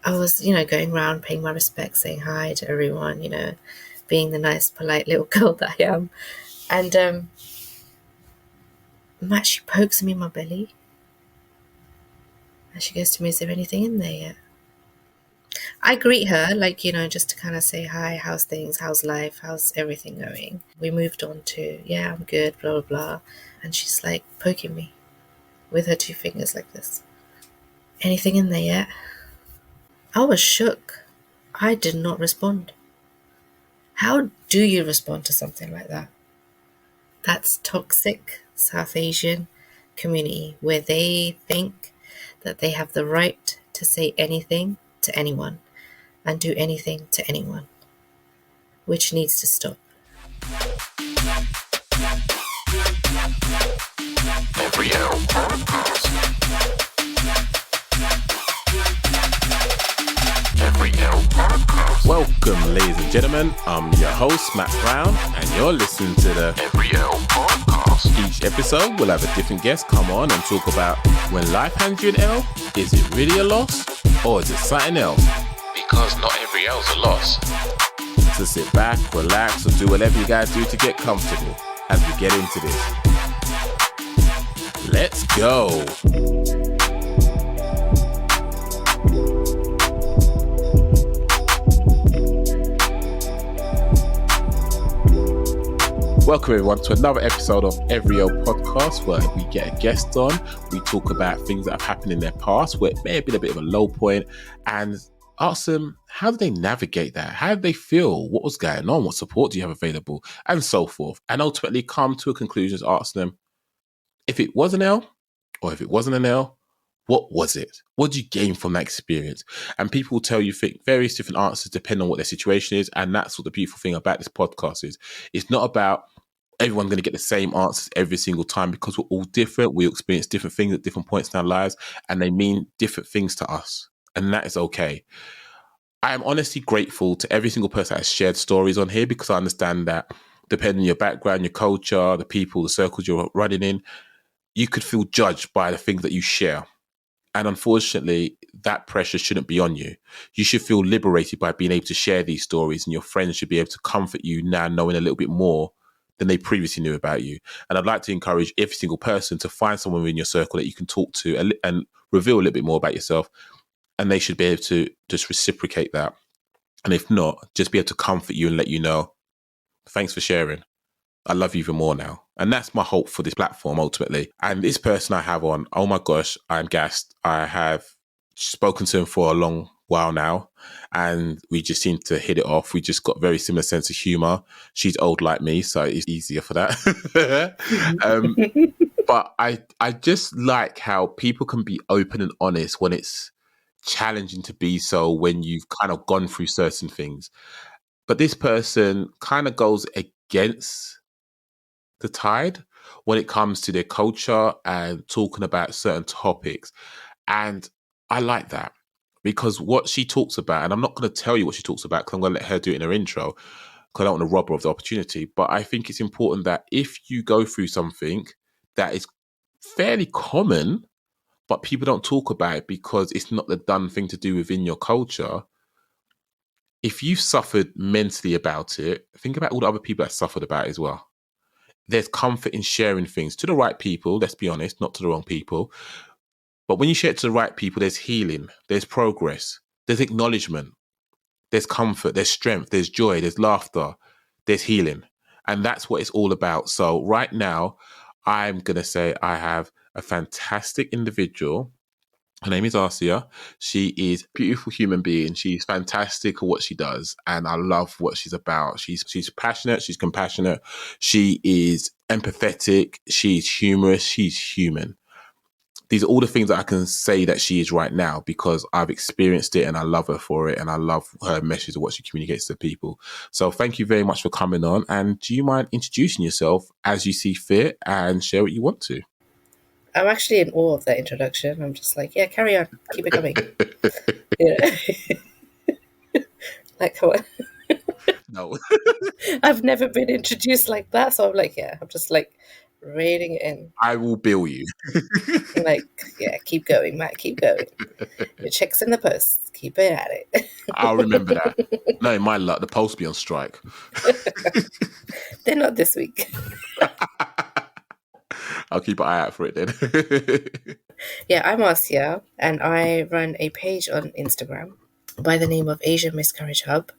I was, going around paying my respects, saying hi to everyone, being the nice, polite little girl that I am. And Matt, she pokes me in my belly. And she goes to me, is there anything in there yet? I greet her, just to kind of say hi, how's things, how's life, how's everything going? We moved on to, yeah, I'm good, blah, blah, blah. And she's like poking me with her two fingers like this. Anything in there yet? I was shook. I did not respond. How do you respond to something like that? That's toxic South Asian community where they think that they have the right to say anything to anyone and do anything to anyone, which needs to stop. Welcome, ladies and gentlemen. I'm your host, Matt Brown, and you're listening to the Every L Podcast. Each episode, we'll have a different guest come on and talk about when life hands you an L, is it really a loss or is it something else? Because not every L's a loss. So sit back, relax, or do whatever you guys do to get comfortable as we get into this. Let's go. Welcome everyone to another episode of Every L Podcast, where we get a guest on, we talk about things that have happened in their past, where it may have been a bit of a low point, and ask them, how did they navigate that? How did they feel? What was going on? What support do you have available? And so forth. And ultimately come to a conclusion, ask them, if it was an L, or if it wasn't an L, what was it? What did you gain from that experience? And people will tell you various different answers depending on what their situation is. And that's what the beautiful thing about this podcast is. It's not about everyone's going to get the same answers every single time, because we're all different. We experience different things at different points in our lives, and they mean different things to us. And that is okay. I am honestly grateful to every single person that has shared stories on here, because I understand that depending on your background, your culture, the people, the circles you're running in, you could feel judged by the things that you share. And unfortunately, that pressure shouldn't be on you. You should feel liberated by being able to share these stories, and your friends should be able to comfort you now knowing a little bit more than they previously knew about you. And I'd like to encourage every single person to find someone in your circle that you can talk to and reveal a little bit more about yourself. And they should be able to just reciprocate that. And if not, just be able to comfort you and let you know, thanks for sharing. I love you even more now. And that's my hope for this platform ultimately. And this person I have on, oh my gosh, I'm gassed. I have spoken to him for a long while now, and we just seem to hit it off. We just got very similar sense of humor. She's old like me, so it's easier for that. But I just like how people can be open and honest when it's challenging to be so, when you've kind of gone through certain things. But this person kind of goes against the tide when it comes to their culture and talking about certain topics. And I like that, because what she talks about, and I'm not going to tell you what she talks about because I'm going to let her do it in her intro, because I don't want to rob her of the opportunity. But I think it's important that if you go through something that is fairly common, but people don't talk about it because it's not the done thing to do within your culture, if you've suffered mentally about it, think about all the other people that suffered about it as well. There's comfort in sharing things to the right people, let's be honest, not to the wrong people. But when you share it to the right people, there's healing, there's progress, there's acknowledgement, there's comfort, there's strength, there's joy, there's laughter, there's healing. And that's what it's all about. So right now, I'm going to say I have a fantastic individual. Her name is Asiya. She is a beautiful human being. She's fantastic at what she does. And I love what she's about. She's passionate. She's compassionate. She is empathetic. She's humorous. She's human. These are all the things that I can say that she is right now, because I've experienced it and I love her for it. And I love her message of what she communicates to people. So thank you very much for coming on. And do you mind introducing yourself as you see fit and share what you want to? I'm actually in awe of that introduction. I'm just like, yeah, carry on. Keep it coming. Like, come on. No. I've never been introduced like that. So I'm like, yeah, I'm just like Reining it in. I will bill you. Like, yeah, keep going, Matt, keep going. Your check's in the post. Keep it at it. I'll remember that. No, in my luck, the post be on strike. They're not this week. I'll keep an eye out for it then. Yeah, I'm Asiya, and I run a page on Instagram by the name of Asian Miscarriage Hub.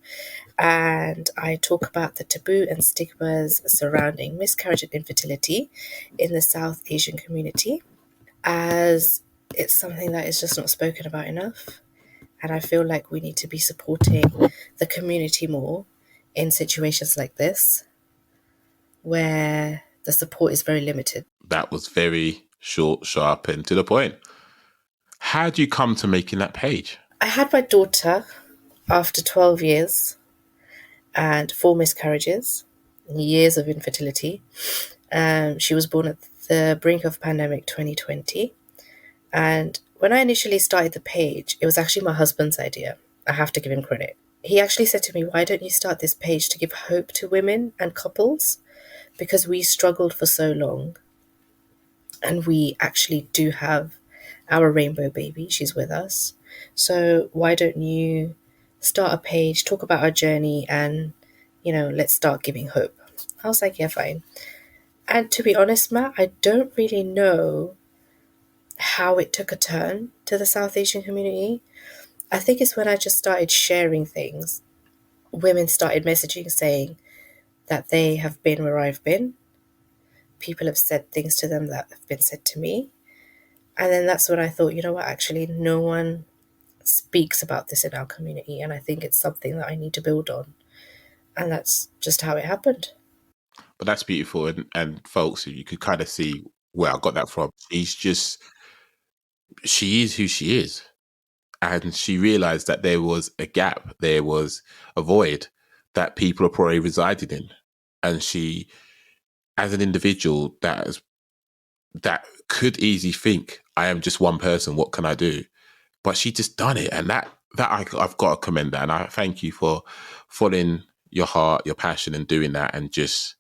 And I talk about the taboo and stigmas surrounding miscarriage and infertility in the South Asian community, as it's something that is just not spoken about enough. And I feel like we need to be supporting the community more in situations like this, where the support is very limited. That was very short, sharp, and to the point. How do you come to making that page? I had my daughter after 12 years and 4 miscarriages, years of infertility. She was born at the brink of pandemic 2020. And when I initially started the page, it was actually my husband's idea. I have to give him credit. He actually said to me, why don't you start this page to give hope to women and couples? Because we struggled for so long. And we actually do have our rainbow baby. She's with us. So why don't you start a page, talk about our journey, and, let's start giving hope. I was like, yeah, fine. And to be honest, Matt, I don't really know how it took a turn to the South Asian community. I think it's when I just started sharing things. Women started messaging saying that they have been where I've been. People have said things to them that have been said to me. And then that's when I thought, you know what, actually, no one speaks about this in our community. And I think it's something that I need to build on. And that's just how it happened. But that's beautiful. And folks, you could kind of see where I got that from. She is who she is. And she realized that there was a gap, there was a void that people are probably residing in. And she, as an individual that could easily think, I am just one person, what can I do? But she just done it. And I've got to commend that. And I thank you for following your heart, your passion, and doing that, and just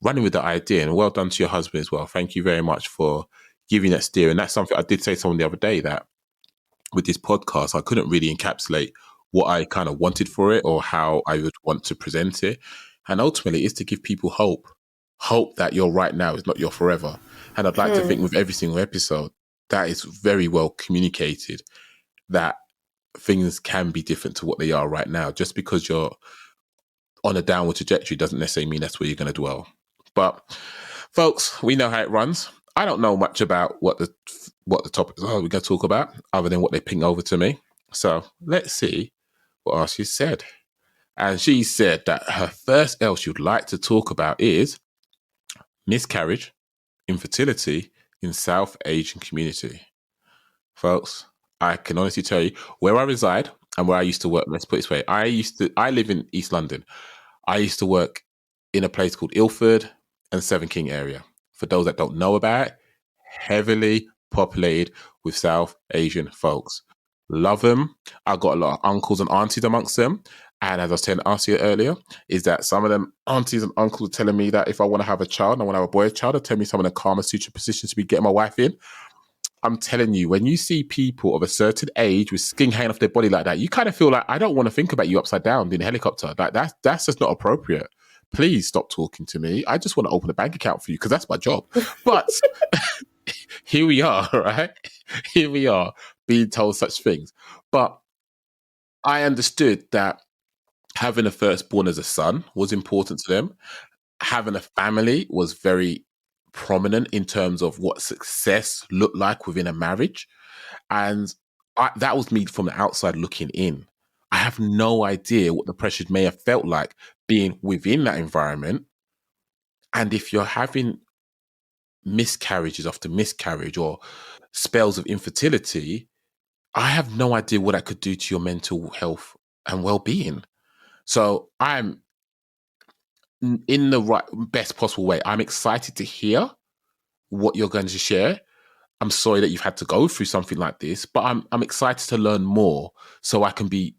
running with the idea. And well done to your husband as well. Thank you very much for giving that steer. And that's something I did say to someone the other day, that with this podcast, I couldn't really encapsulate what I kind of wanted for it or how I would want to present it. And ultimately, it's to give people hope that your right now is not your forever. And I'd like to think with every single episode, that is very well communicated, that things can be different to what they are right now. Just because you're on a downward trajectory doesn't necessarily mean that's where you're going to dwell. But folks, we know how it runs. I don't know much about what the topics are we're going to talk about, other than what they ping over to me. So let's see what else she said. And she said that her first L she would like to talk about is miscarriage, infertility in South Asian community. Folks, I can honestly tell you where I reside and where I used to work. Let's put it this way. I live in East London. I used to work in a place called Ilford and Seven King area. For those that don't know about it, heavily populated with South Asian folks. Love them. I've got a lot of uncles and aunties amongst them. And as I was telling Asiya earlier, is that some of them aunties and uncles are telling me that if I want to have a child and I want to have a boy child, they'll tell me some of the Kama Sutra positions to be getting my wife in. I'm telling you, when you see people of a certain age with skin hanging off their body like that, you kind of feel like, I don't want to think about you upside down in a helicopter. Like that's just not appropriate. Please stop talking to me. I just want to open a bank account for you because that's my job. But here we are, right? Here we are being told such things. But I understood that having a firstborn as a son was important to them. Having a family was very prominent in terms of what success looked like within a marriage. And that was me from the outside looking in. I have no idea what the pressures may have felt like being within that environment. And if you're having miscarriages after miscarriage or spells of infertility, I have no idea what that could do to your mental health and well-being. So I'm in the right, best possible way. I'm excited to hear what you're going to share. I'm sorry that you've had to go through something like this, but I'm excited to learn more so I can be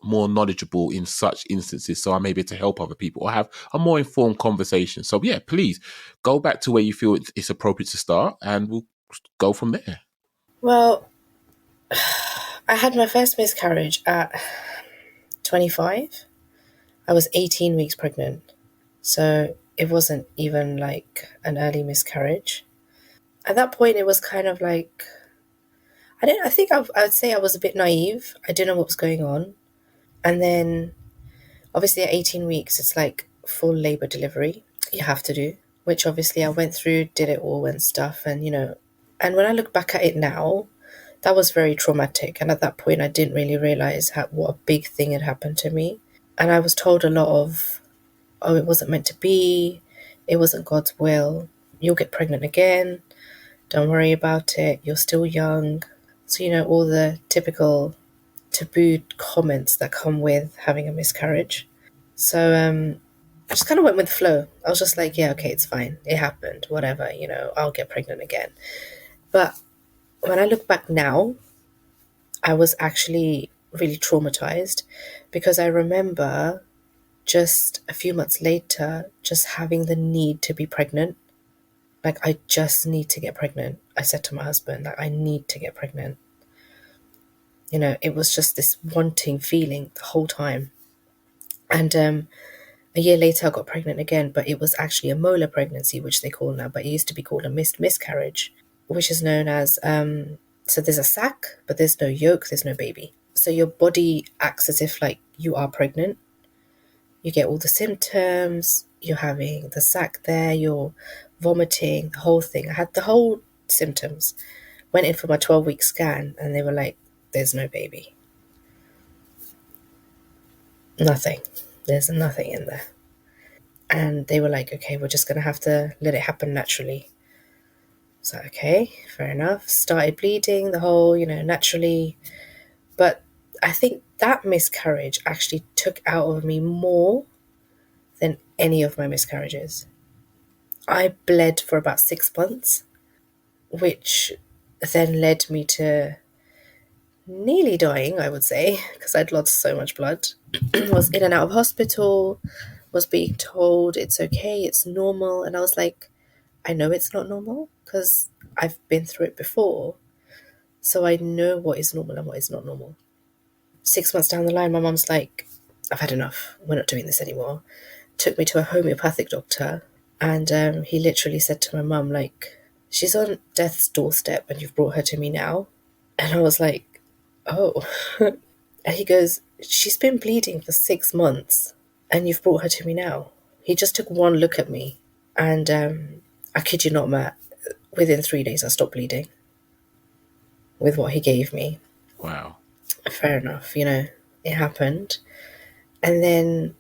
more knowledgeable in such instances, so I'm able to help other people or have a more informed conversation. So yeah, please go back to where you feel it's appropriate to start, and we'll go from there. Well, I had my first miscarriage at 25. I was 18 weeks pregnant. So it wasn't even like an early miscarriage. At that point, it was kind of like, I think I would say I was a bit naive. I didn't know what was going on. And then obviously at 18 weeks, it's like full labor delivery you have to do, which obviously I went through, did it all and stuff. And, and when I look back at it now, that was very traumatic. And at that point, I didn't really realize what a big thing had happened to me. And I was told a lot of, oh, it wasn't meant to be. It wasn't God's will. You'll get pregnant again. Don't worry about it. You're still young. So, all the typical taboo comments that come with having a miscarriage. So, I just kind of went with the flow. I was just like, yeah, okay, it's fine. It happened. Whatever, I'll get pregnant again. But when I look back now, I was actually really traumatized because I remember just a few months later, just having the need to be pregnant. Like, I just need to get pregnant. I said to my husband, like, I need to get pregnant. It was just this wanting feeling the whole time. And a year later, I got pregnant again, but it was actually a molar pregnancy, which they call now, but it used to be called a miscarriage, which is known as, so there's a sac, but there's no yolk, there's no baby. So your body acts as if like you are pregnant. You get all the symptoms, you're having the sac there, you're vomiting, the whole thing. I had the whole symptoms. Went in for my 12-week scan and they were like, there's no baby. Nothing. There's nothing in there. And they were like, okay, we're just going to have to let it happen naturally. So, okay, fair enough. Started bleeding, the whole, naturally. But I think that miscarriage actually took out of me more than any of my miscarriages. I bled for about 6 months, which then led me to nearly dying, I would say, because I'd lost so much blood. Was in and out of hospital, was being told it's okay, it's normal. And I was like, I know it's not normal because I've been through it before. So I know what is normal and what is not normal. 6 months down the line, my mum's like, I've had enough. We're not doing this anymore. Took me to a homeopathic doctor. And he literally said to my mum, like, she's on death's doorstep and you've brought her to me now. And I was like, oh. And he goes, she's been bleeding for 6 months and you've brought her to me now. He just took one look at me and I kid you not, Matt, within 3 days I stopped bleeding with what he gave me. Wow. Fair enough, it happened. And then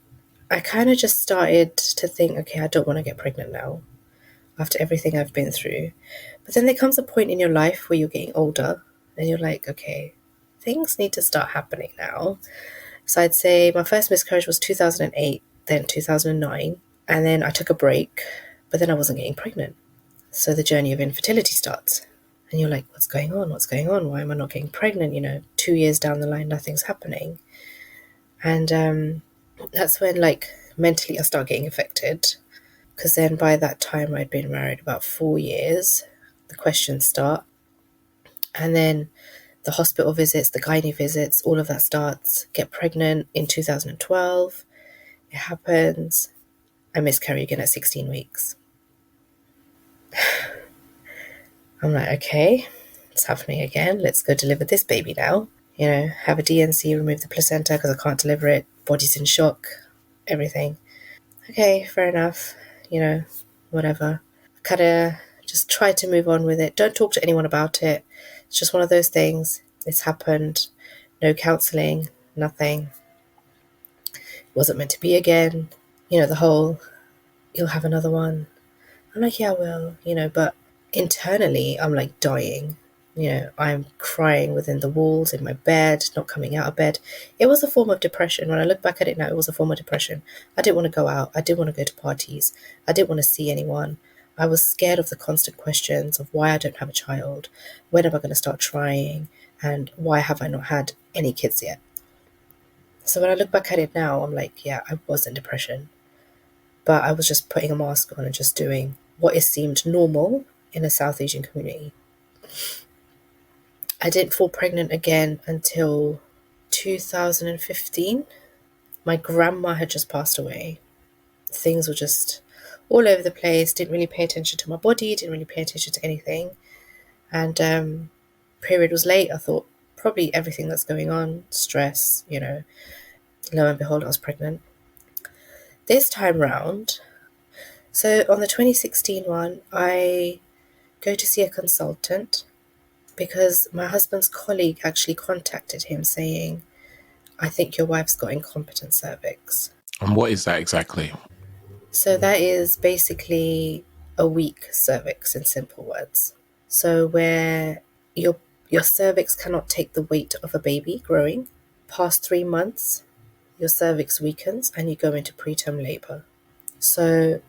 I kind of just started to think, okay, I don't want to get pregnant now after everything I've been through. But then there comes a point in your life where you're getting older and you're like, okay, things need to start happening now. So I'd say my first miscarriage was 2008, then 2009. And then I took a break, but then I wasn't getting pregnant. So the journey of infertility starts. And you're like, what's going on? What's going on? Why am I not getting pregnant? 2 years down the line, nothing's happening. And that's when, like, mentally I start getting affected. Because then by that time, I'd been married about 4 years. The questions start. And then the hospital visits, the gynae visits, all of that starts. Get pregnant in 2012. It happens. I miscarry again at 16 weeks. I'm like, okay, it's happening again. Let's go deliver this baby now. Have a DNC, remove the placenta because I can't deliver it. Body's in shock, everything. Okay, fair enough. Whatever. Kind of just try to move on with it. Don't talk to anyone about it. It's just one of those things. It's happened. No counselling, nothing. It wasn't meant to be again. The whole, you'll have another one. I'm like, yeah, I will, but internally I'm like dying. I'm crying within the walls, in my bed, not coming out of bed. It was a form of depression. When I look back at it now, it was a form of depression. I didn't want to go out. I didn't want to go to parties. I didn't want to see anyone. I was scared of the constant questions of why I don't have a child. When am I going to start trying? And why have I not had any kids yet? So when I look back at it now, I'm like, yeah, I was in depression, but I was just putting a mask on and just doing what is seemed normal in a South Asian community. I didn't fall pregnant again until 2015. My grandma had just passed away. Things were just all over the place. Didn't really pay attention to my body, didn't really pay attention to anything. And period was late. I thought probably everything that's going on, stress, lo and behold, I was pregnant. This time round, so on the 2016 one, I go to see a consultant because my husband's colleague actually contacted him saying, I think your wife's got incompetent cervix. And what is that exactly? So that is basically a weak cervix in simple words. So where your cervix cannot take the weight of a baby growing. Past 3 months, your cervix weakens and you go into preterm labor. So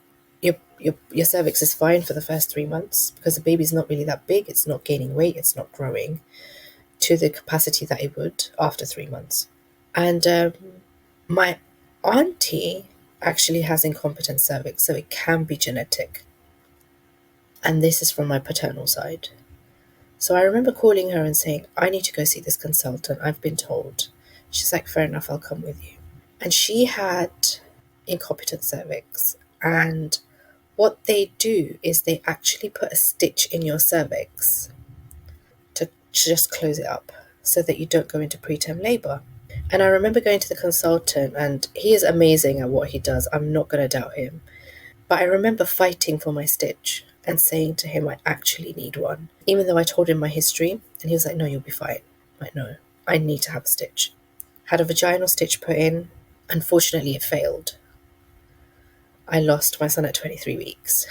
your cervix is fine for the first 3 months because the baby's not really that big. It's not gaining weight. It's not growing to the capacity that it would after 3 months. And my auntie actually has incompetent cervix, so it can be genetic. And this is from my paternal side. So I remember calling her and saying, I need to go see this consultant. I've been told. She's like, fair enough, I'll come with you. And she had incompetent cervix. And what they do is they actually put a stitch in your cervix to just close it up so that you don't go into preterm labor. And I remember going to the consultant, and he is amazing at what he does. I'm not going to doubt him. But I remember fighting for my stitch and saying to him, I actually need one. Even though I told him my history, and he was like, no, you'll be fine. I'm like, no, I need to have a stitch. Had a vaginal stitch put in. Unfortunately, it failed. I lost my son at 23 weeks.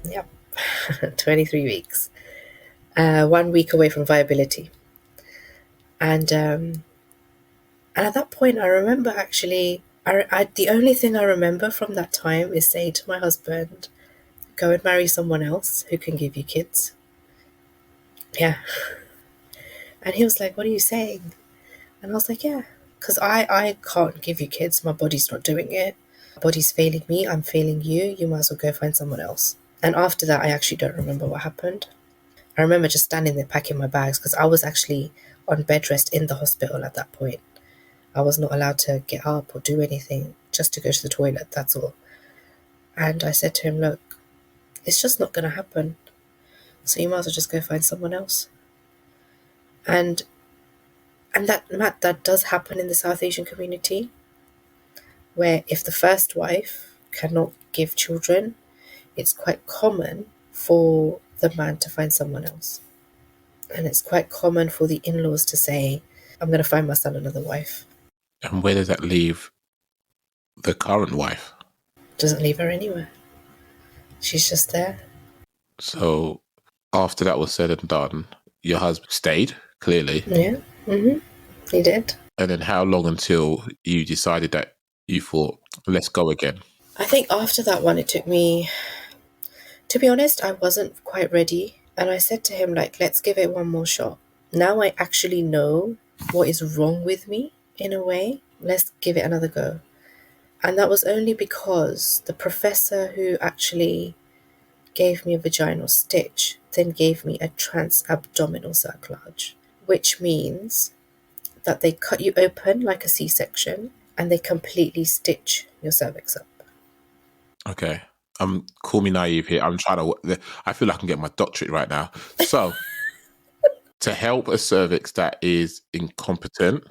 Yep, 23 weeks. 1 week away from viability. And at that point, I remember actually, the only thing I remember from that time is saying to my husband, go and marry someone else who can give you kids. Yeah. And he was like, what are you saying? And I was like, yeah, because I can't give you kids. My body's not doing it. My body's failing me. I'm failing you. You might as well go find someone else. And after that, I actually don't remember what happened. I remember just standing there packing my bags because I was actually on bed rest in the hospital at that point. I was not allowed to get up or do anything, just to go to the toilet, that's all. And I said to him, look, it's just not going to happen. So you might as well just go find someone else. And that does happen in the South Asian community, where if the first wife cannot give children, it's quite common for the man to find someone else. And it's quite common for the in-laws to say, I'm going to find my son another wife. And where does that leave the current wife? Doesn't leave her anywhere. She's just there. So after that was said and done, your husband stayed, clearly. Yeah. He did. And then how long until you decided that you thought, let's go again? I think after that one, it took me, to be honest, I wasn't quite ready. And I said to him, like, let's give it one more shot. Now I actually know what is wrong with me in a way. Let's give it another go. And that was only because the professor who actually gave me a vaginal stitch then gave me a transabdominal cerclage, which means that they cut you open like a C-section and they completely stitch your cervix up. Okay. Call me naive here. I feel like I'm getting my doctorate right now. So, to help a cervix that is incompetent,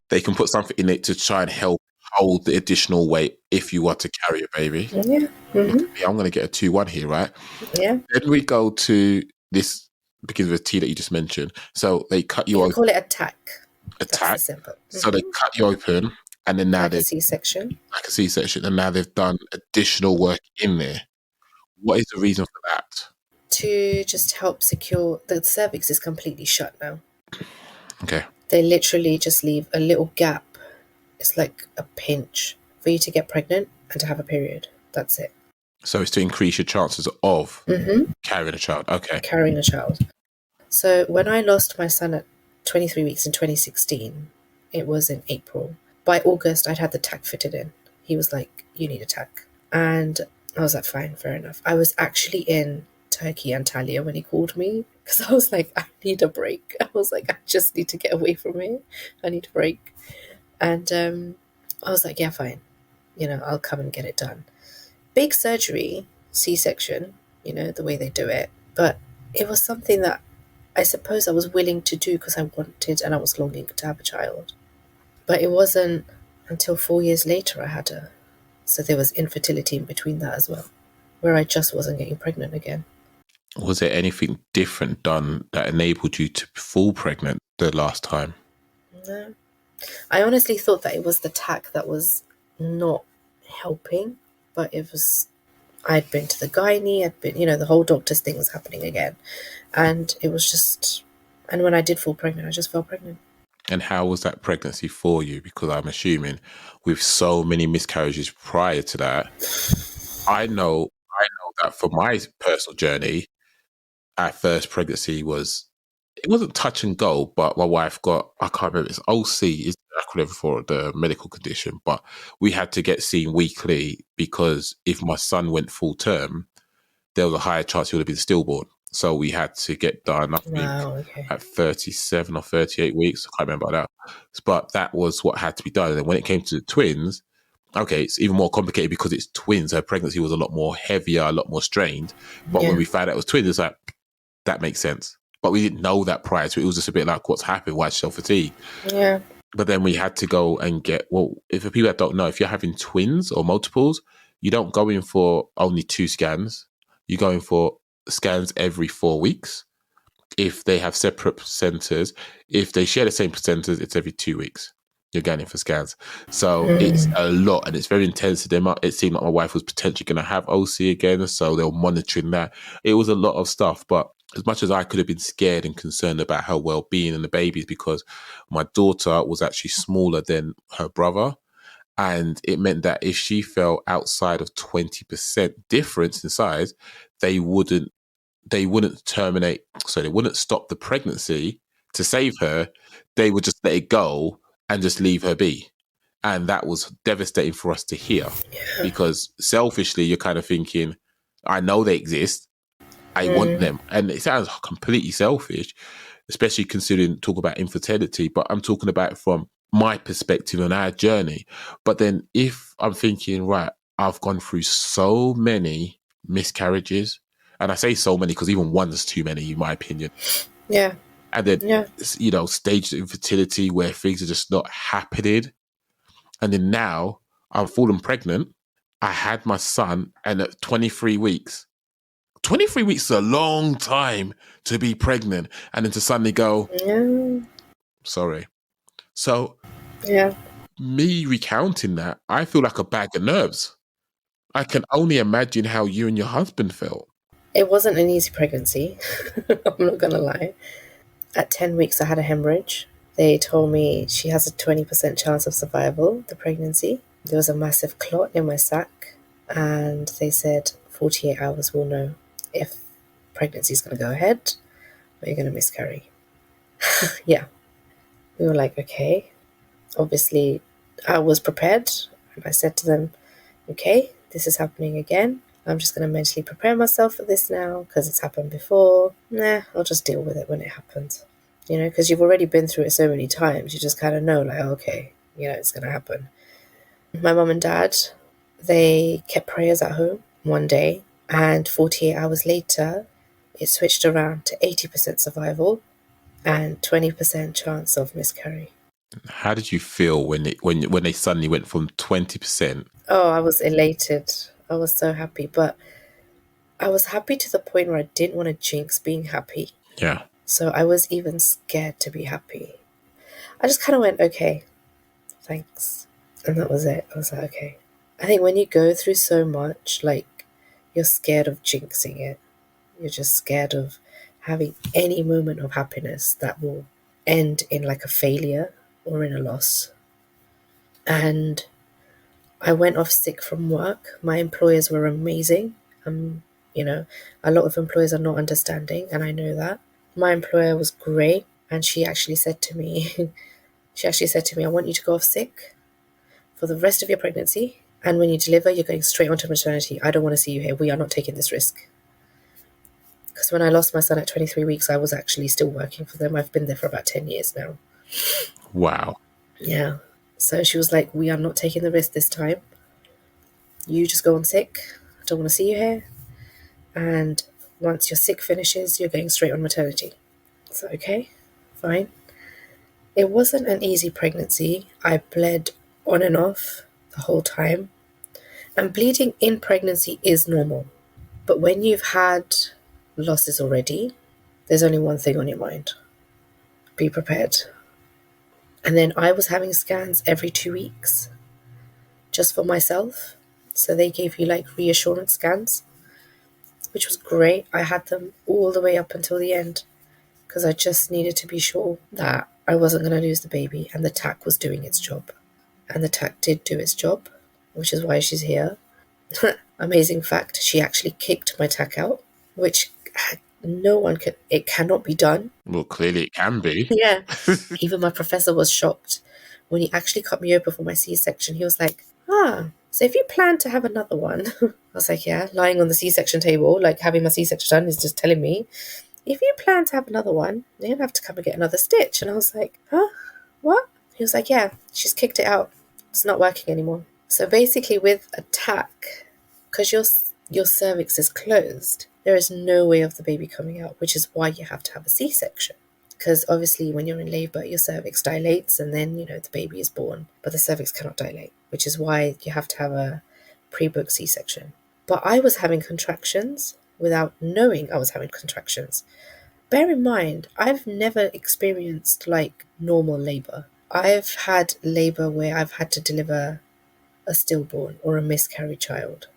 they can put something in it to try and help hold the additional weight if you want to carry a baby. Yeah. I'm going to get a 2-1 here, right? Yeah. Then we go to this, begins with T that you just mentioned. So they cut you open. Call it attack. Attack. That's the simple. So they cut you open, and then now like a C-section. Like a C-section, and now they've done additional work in there. What is the reason for that? To just help secure, the cervix is completely shut now. Okay. They literally just leave a little gap. It's like a pinch for you to get pregnant and to have a period. That's it. So it's to increase your chances of carrying a child. Okay. Carrying a child. So when I lost my son at 23 weeks in 2016, it was in April. By August, I'd had the tack fitted in. He was like, "You need a tack." And I was like, fine, fair enough. I was actually in Turkey, Antalya, when he called me because I was like, I need a break. I was like, I just need to get away from here. I need a break. And I was like, yeah, fine. I'll come and get it done. Big surgery, C-section, the way they do it. But it was something that I suppose I was willing to do because I wanted and I was longing to have a child. But it wasn't until 4 years later I had her. So there was infertility in between that as well, where I just wasn't getting pregnant again. Was there anything different done that enabled you to fall pregnant the last time? No. I honestly thought that it was the tack that was not helping, but it was, I'd been to the gynae, I'd been, the whole doctor's thing was happening again. And it was just, and when I did fall pregnant, I just fell pregnant. And how was that pregnancy for you? Because I'm assuming with so many miscarriages prior to that, I know that for my personal journey, our first pregnancy it wasn't touch and go, but my wife got, I can't remember, it's OC is the acronym for the medical condition, but we had to get seen weekly because if my son went full term, there was a higher chance he would have been stillborn. So we had to get done, I think, at 37 or 38 weeks. I can't remember that. But that was what had to be done. And then when it came to the twins, okay, it's even more complicated because it's twins. Her pregnancy was a lot more heavier, a lot more strained. But when we found out it was twins, it's like, that makes sense. But we didn't know that prior to it. It was just a bit like, what's happened? Why is she so fatigued? Yeah. But then we had to go and get, if for people that don't know, if you're having twins or multiples, you don't go in for only 2 scans. You're going for scans every 4 weeks. If they have separate placentas, if they share the same placentas, it's every 2 weeks. You're going in for scans. So it's a lot and it's very intense. It seemed like my wife was potentially going to have OC again. So they were monitoring that. It was a lot of stuff. But as much as I could have been scared and concerned about her well-being and the babies, because my daughter was actually smaller than her brother. And it meant that if she fell outside of 20% difference in size, they wouldn't terminate. So they wouldn't stop the pregnancy to save her. They would just let it go and just leave her be. And that was devastating for us to hear because selfishly, you're kind of thinking, I know they exist. I want them. And it sounds completely selfish, especially considering talk about infertility, but I'm talking about from my perspective on our journey. But then if I'm thinking, right, I've gone through so many miscarriages, and I say so many because even one's too many, in my opinion. Yeah. And then, staged infertility where things are just not happening. And then now I'm fallen pregnant. I had my son, and at 23 weeks, 23 weeks is a long time to be pregnant and then to suddenly go, sorry. So, me recounting that, I feel like a bag of nerves. I can only imagine how you and your husband felt. It wasn't an easy pregnancy. I'm not going to lie. At 10 weeks, I had a hemorrhage. They told me she has a 20% chance of survival, the pregnancy. There was a massive clot in my sac, and they said 48 hours we'll know if pregnancy is going to go ahead or you're going to miscarry. Yeah. We were like, okay. Obviously, I was prepared. And I said to them, okay, this is happening again. I'm just going to mentally prepare myself for this now because it's happened before. I'll just deal with it when it happens. Because you've already been through it so many times. You just kind of know, like, okay, it's going to happen. My mum and dad, they kept prayers at home one day. And 48 hours later, it switched around to 80% survival and 20% chance of miscarry. How did you feel when they suddenly went from 20%? Oh, I was elated. I was so happy. But I was happy to the point where I didn't want to jinx being happy. Yeah. So I was even scared to be happy. I just kind of went, okay, thanks. And that was it. I was like, okay. I think when you go through so much, like, you're scared of jinxing it. You're just scared of having any moment of happiness that will end in like a failure or in a loss. And I went off sick from work. My employers were amazing. You know, a lot of employers are not understanding, and I know that. My employer was great, and she actually said to me, I want you to go off sick for the rest of your pregnancy. And when you deliver, you're going straight onto maternity. I don't want to see you here. We are not taking this risk. Because when I lost my son at 23 weeks, I was actually still working for them. I've been there for about 10 years now. Wow. Yeah. So she was like, we are not taking the risk this time. You just go on sick. I don't want to see you here. And once your sick finishes, you're going straight on maternity. So, okay, fine. It wasn't an easy pregnancy. I bled on and off the whole time. And bleeding in pregnancy is normal. But when you've had losses already, there's only one thing on your mind. Be prepared. And then I was having scans every 2 weeks just for myself. So they gave you like reassurance scans, which was great. I had them all the way up until the end because I just needed to be sure that I wasn't going to lose the baby and the TAC was doing its job. And the TAC did do its job, which is why she's here. Amazing fact, she actually kicked my TAC out, which no one can, it cannot be done. Well, clearly it can be. Yeah. Even my professor was shocked when he actually cut me open for my C-section. He was like, so if you plan to have another one, I was like, yeah, lying on the C-section table, like having my C-section done is just telling me, if you plan to have another one, you're going to have to come and get another stitch. And I was like, huh? What? He was like, yeah, she's kicked it out. It's not working anymore. So basically with a TAC, because your cervix is closed, there is no way of the baby coming out, which is why you have to have a C-section. Because obviously when you're in labor, your cervix dilates and then, the baby is born. But the cervix cannot dilate, which is why you have to have a pre-booked C-section. But I was having contractions without knowing I was having contractions. Bear in mind, I've never experienced like normal labor. I've had labor where I've had to deliver a stillborn or a miscarried child.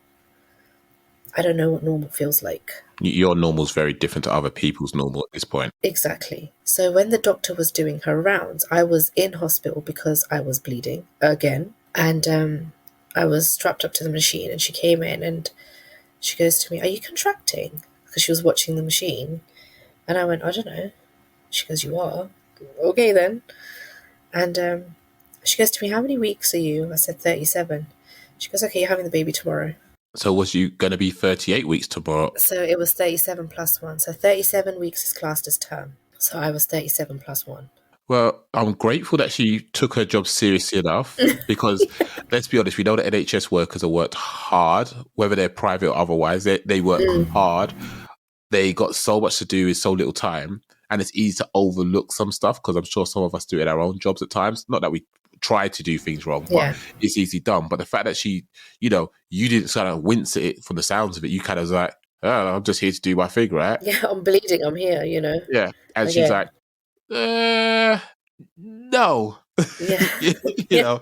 I don't know what normal feels like. Your normal's very different to other people's normal at this point. Exactly. So when the doctor was doing her rounds, I was in hospital because I was bleeding again. And I was strapped up to the machine and she came in and she goes to me, "Are you contracting?" Because she was watching the machine. And I went, "I don't know." She goes, "You are?" Okay then. And she goes to me, "How many weeks are you?" I said, 37. She goes, "Okay, you're having the baby tomorrow." So was you going to be 38 weeks tomorrow? So it was 37 plus 1. So 37 weeks is classed as term. So I was 37 plus 1. Well, I'm grateful that she took her job seriously enough because let's be honest, we know that NHS workers have worked hard, whether they're private or otherwise. They work hard. They got so much to do with so little time. And it's easy to overlook some stuff because I'm sure some of us do it in our own jobs at times. Not that we try to do things wrong, but it's easily done. But the fact that she, you didn't sort of wince at it from the sounds of it. You kind of was like, "Oh, I'm just here to do my thing, right?" Yeah, I'm bleeding. I'm here, Yeah. And she's like, no. Yeah. you know.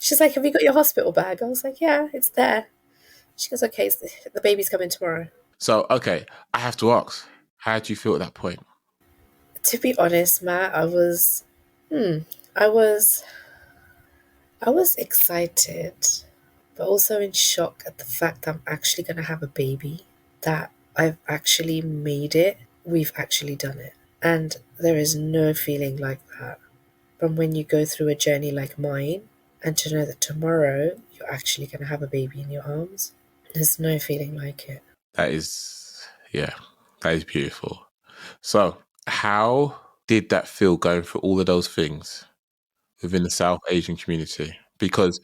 She's like, "Have you got your hospital bag?" I was like, "Yeah, it's there." She goes, "Okay, the baby's coming tomorrow." So, okay, I have to ask, how do you feel at that point? To be honest, Matt, I was excited, but also in shock at the fact that I'm actually going to have a baby, that I've actually made it. We've actually done it. And there is no feeling like that from when you go through a journey like mine and to know that tomorrow you're actually going to have a baby in your arms. There's no feeling like it. That is beautiful. So, how did that feel going through all of those things within the South Asian community? Because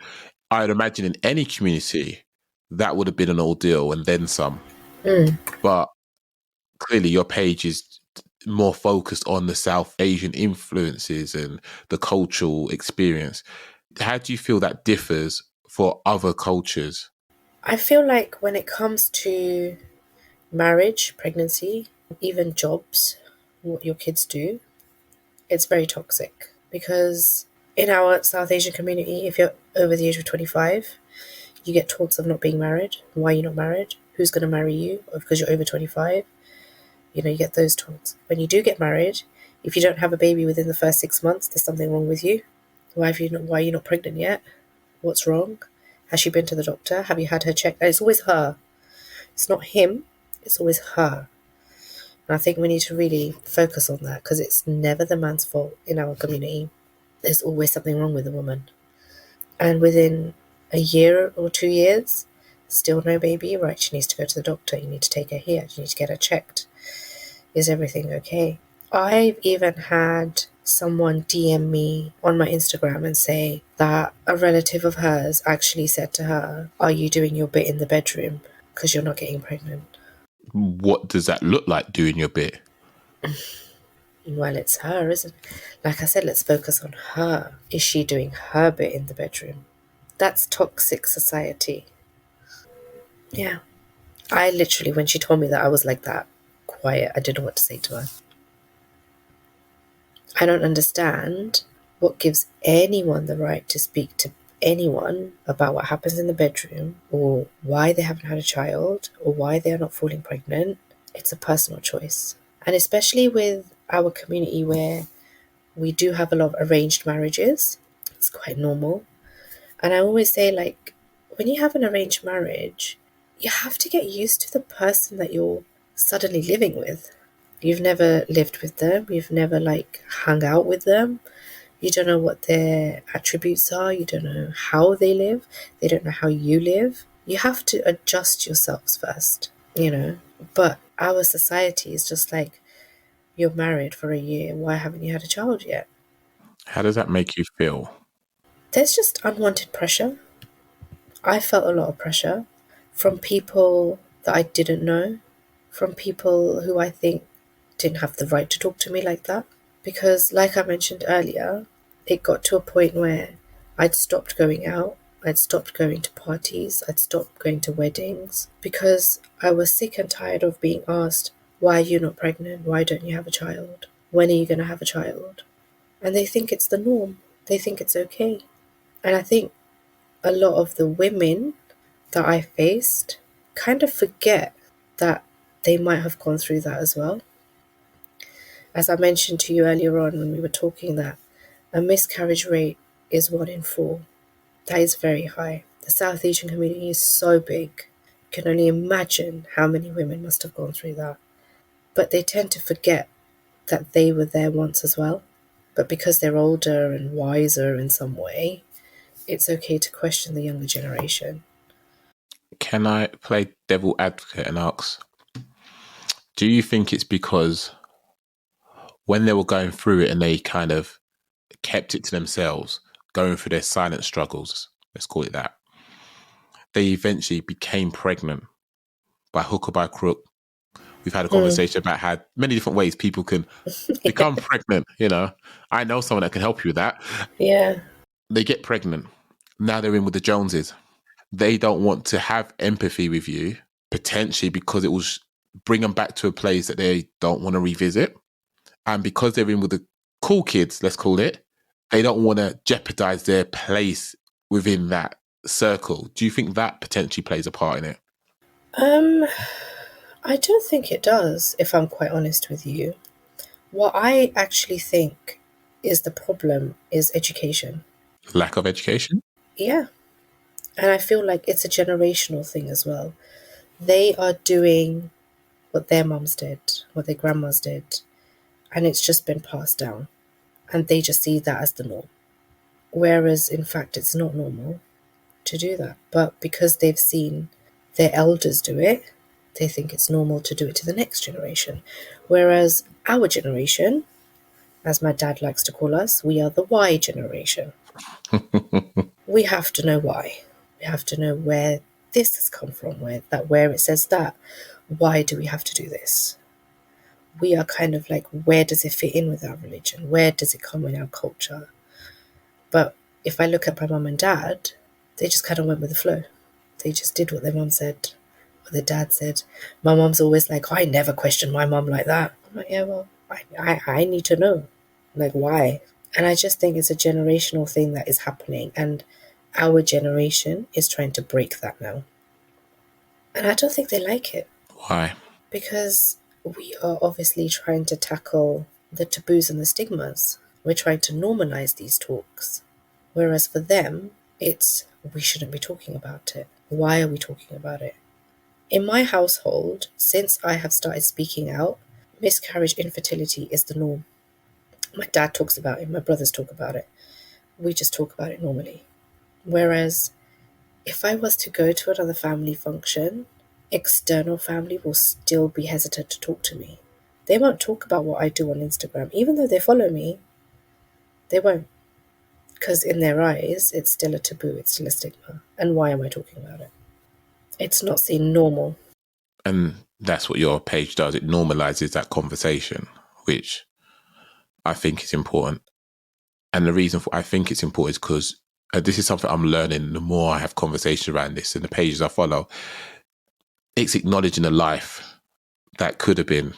I'd imagine in any community, that would have been an ordeal and then some. But clearly your page is more focused on the South Asian influences and the cultural experience. How do you feel that differs for other cultures? I feel like when it comes to marriage, pregnancy, even jobs, what your kids do, it's very toxic. Because in our South Asian community, if you're over the age of 25, you get taunts of not being married. Why are you not married? Who's going to marry you? Or because you're over 25. You get those taunts. When you do get married, If you don't have a baby within the first 6 months, there's something wrong with you. Why are you not pregnant yet? What's wrong? Has she been to the doctor? Have you had her checked? And it's always her. It's not him. It's always her. And I think we need to really focus on that, because it's never the man's fault in our community. There's always something wrong with the woman. And within a year or 2 years, still no baby, right? She needs to go to the doctor. You need to take her here. You need to get her checked. Is everything okay? I've even had someone DM me on my Instagram and say that a relative of hers actually said to her, "Are you doing your bit in the bedroom? Because you're not getting pregnant." What does that look like, doing your bit? Well, it's her, isn't it? Like I said, let's focus on her. Is she doing her bit in the bedroom? That's toxic society. Yeah. I literally, when she told me that, I was like that, quiet. I didn't know what to say to her. I don't understand what gives anyone the right to speak to anyone about what happens in the bedroom, or why they haven't had a child, or why they are not falling pregnant. It's a personal choice. And especially with our community, where we do have a lot of arranged marriages, it's quite normal. And I always say, like, when you have an arranged marriage, you have to get used to the person that you're suddenly living with. You've never lived with them. You've never, like, hung out with them. You don't know what their attributes are. You don't know how they live. They don't know how you live. You have to adjust yourselves first, you know. But our society is just like, you're married for a year. Why haven't you had a child yet? How does that make you feel? There's just unwanted pressure. I felt a lot of pressure from people that I didn't know, from people who I think didn't have the right to talk to me like that. Because, like I mentioned earlier, it got to a point where I'd stopped going out, I'd stopped going to parties, I'd stopped going to weddings, because I was sick and tired of being asked, "Why are you not pregnant? Why don't you have a child? When are you going to have a child?" And they think it's the norm, they think it's okay. And I think a lot of the women that I faced kind of forget that they might have gone through that as well. As I mentioned to you earlier on when we were talking, that a miscarriage rate is 1 in 4. That is very high. The South Asian community is so big. You can only imagine how many women must have gone through that. But they tend to forget that they were there once as well. But because they're older and wiser in some way, it's okay to question the younger generation. Can I play devil advocate and ask, do you think it's because when they were going through it and they kind of kept it to themselves, going through their silent struggles, let's call it that, they eventually became pregnant by hook or by crook? We've had a conversation about how many different ways people can become pregnant. You know, I know someone that can help you with that. Yeah. They get pregnant. Now they're in with the Joneses. They don't want to have empathy with you, potentially because it will bring them back to a place that they don't want to revisit. And because they're in with the cool kids, let's call it, they don't want to jeopardize their place within that circle. Do you think that potentially plays a part in it? Um, I don't think it does, if I'm quite honest with you. What I actually think is the problem is education. Lack of education? Yeah. And I feel like it's a generational thing as well. They are doing what their mums did, what their grandmas did, and it's just been passed down. And they just see that as the norm. Whereas, in fact, it's not normal to do that. But because they've seen their elders do it, they think it's normal to do it to the next generation. Whereas our generation, as my dad likes to call us, we are the Y generation. We have to know why. We have to know where this has come from, where it says that. Why do we have to do this? We are kind of like, where does it fit in with our religion? Where does it come in our culture? But if I look at my mum and dad, they just kind of went with the flow. They just did what their mum said, what their dad said. My mum's always like, I never questioned my mum like that. I'm like, yeah, well, I need to know, like, why? And I just think it's a generational thing that is happening. And our generation is trying to break that now. And I don't think they like it. Why? Because we are obviously trying to tackle the taboos and the stigmas. We're trying to normalize these talks. Whereas for them, it's we shouldn't be talking about it. Why are we talking about it? In my household, since I have started speaking out, miscarriage, infertility is the norm. My dad talks about it, my brothers talk about it. We just talk about it normally. Whereas if I was to go to another family function, external family will still be hesitant to talk to me. They won't talk about what I do on Instagram. Even though they follow me, they won't. Because in their eyes, it's still a taboo, it's still a stigma. And why am I talking about it? It's not seen normal. And that's what your page does. It normalizes that conversation, which I think is important. And the reason I think it's important is because this is something I'm learning the more I have conversations around this and the pages I follow. It's acknowledging a life that could have been,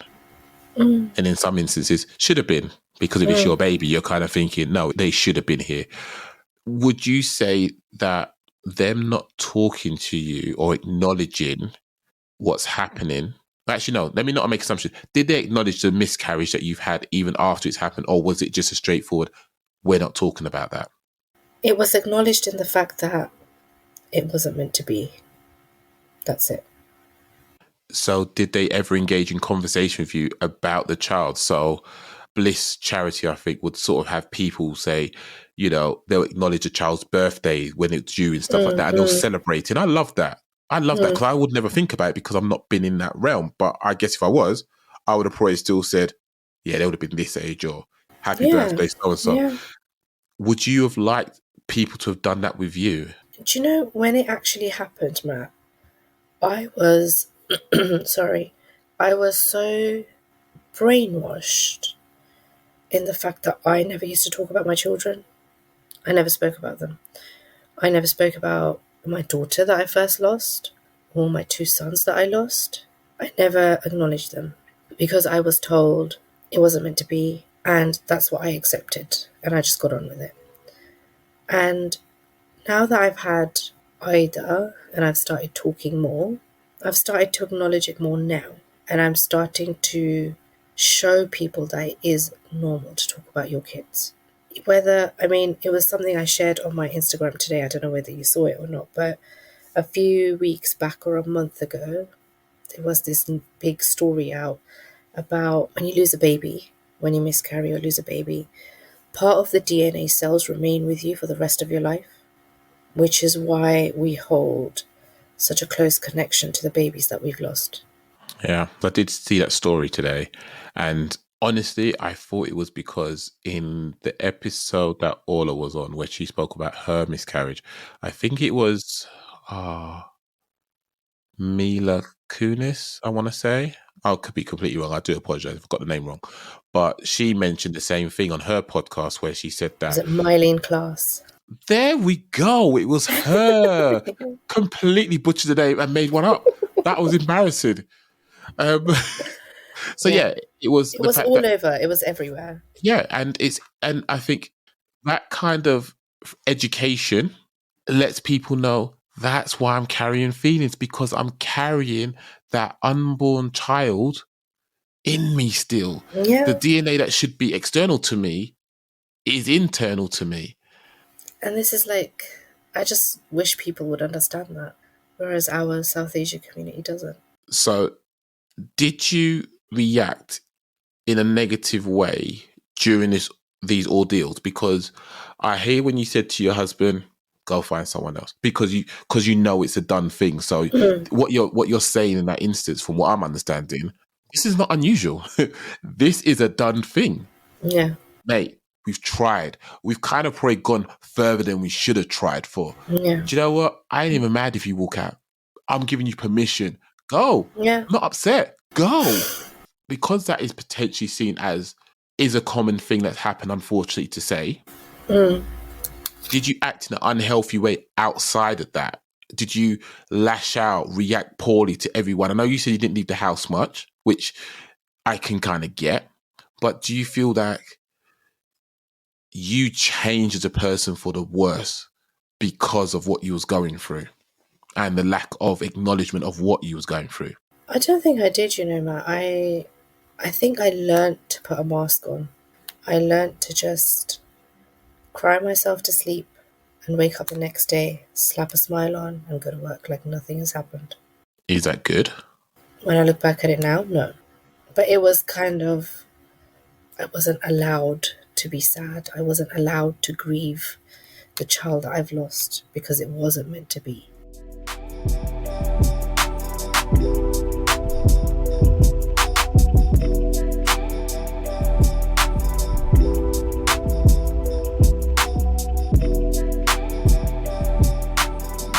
and in some instances should have been, because if it's your baby, you're kind of thinking, no, they should have been here. Would you say that them not talking to you or acknowledging what's happening, actually, no, let me not make assumptions. Did they acknowledge the miscarriage that you've had even after it's happened, or was it just a straightforward, we're not talking about that? It was acknowledged in the fact that it wasn't meant to be. That's it. So did they ever engage in conversation with you about the child? So Bliss Charity, I think, would sort of have people say, you know, they'll acknowledge a child's birthday when it's due and stuff like that, and they'll celebrate. And I love that. I love that because I would never think about it because I'm not been in that realm. But I guess if I was, I would have probably still said, yeah, they would have been this age or happy birthday, so-and-so. Yeah. Would you have liked people to have done that with you? Do you know when it actually happened, Matt? I was, sorry, I was so brainwashed in the fact that I never used to talk about my children. I never spoke about them. I never spoke about my daughter that I first lost or my two sons that I lost. I never acknowledged them because I was told it wasn't meant to be, and that's what I accepted, and I just got on with it. And now that I've had Ida and I've started talking more, I've started to acknowledge it more now, and I'm starting to show people that it is normal to talk about your kids. It was something I shared on my Instagram today. I don't know whether you saw it or not, but a few weeks back or a month ago, there was this big story out about when you lose a baby, when you miscarry or lose a baby, part of the DNA cells remain with you for the rest of your life, which is why we hold such a close connection to the babies that we've lost. Yeah, I did see that story today. And honestly, I thought it was because in the episode that Orla was on, where she spoke about her miscarriage, I think it was Mila Kunis, I want to say. I could be completely wrong. I do apologize if I got the name wrong. But she mentioned the same thing on her podcast where she said that. Was it Mylene Class? There we go. It was her. Completely butchered the name and made one up. That was embarrassing. So yeah, it was. It was all over. It was everywhere. Yeah, and I think that kind of education lets people know that's why I'm carrying feelings, because I'm carrying that unborn child in me still. Yeah. The DNA that should be external to me is internal to me. And this is like, I just wish people would understand that, whereas our South Asia community doesn't. So, did you react in a negative way during these ordeals? Because I hear when you said to your husband, go find someone else, because you know it's a done thing. So what you're saying in that instance, from what I'm understanding, this is not unusual. This is a done thing. Yeah. Mate, we've tried. We've kind of probably gone further than we should have tried for. Yeah. Do you know what? I ain't even mad if you walk out. I'm giving you permission. Go. Yeah. I'm not upset. Go. Because that is potentially seen as is a common thing that's happened, unfortunately to say. Did you act in an unhealthy way outside of that? Did you lash out, react poorly to everyone? I know you said you didn't leave the house much, which I can kind of get. But do you feel that you changed as a person for the worse because of what you was going through and the lack of acknowledgement of what you was going through? I don't think I did, Matt. I I think I learnt to put a mask on. I learnt to just cry myself to sleep and wake up the next day, slap a smile on, and go to work like nothing has happened. Is that good? When I look back at it now, no. But it was kind of, I wasn't allowed to be sad. I wasn't allowed to grieve the child that I've lost because it wasn't meant to be.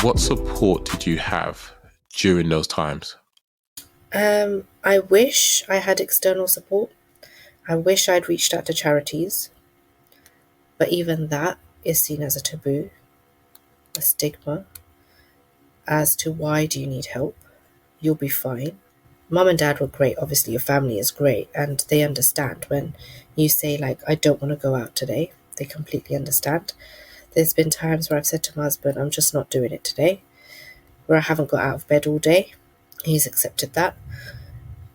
What support did you have during those times? I wish I had external support. I wish I'd reached out to charities. But even that is seen as a taboo, a stigma, as to why do you need help? You'll be fine. Mum and dad were great. Obviously, your family is great. And they understand when you say, like, I don't want to go out today. They completely understand. There's been times where I've said to my husband, I'm just not doing it today, where I haven't got out of bed all day. He's accepted that.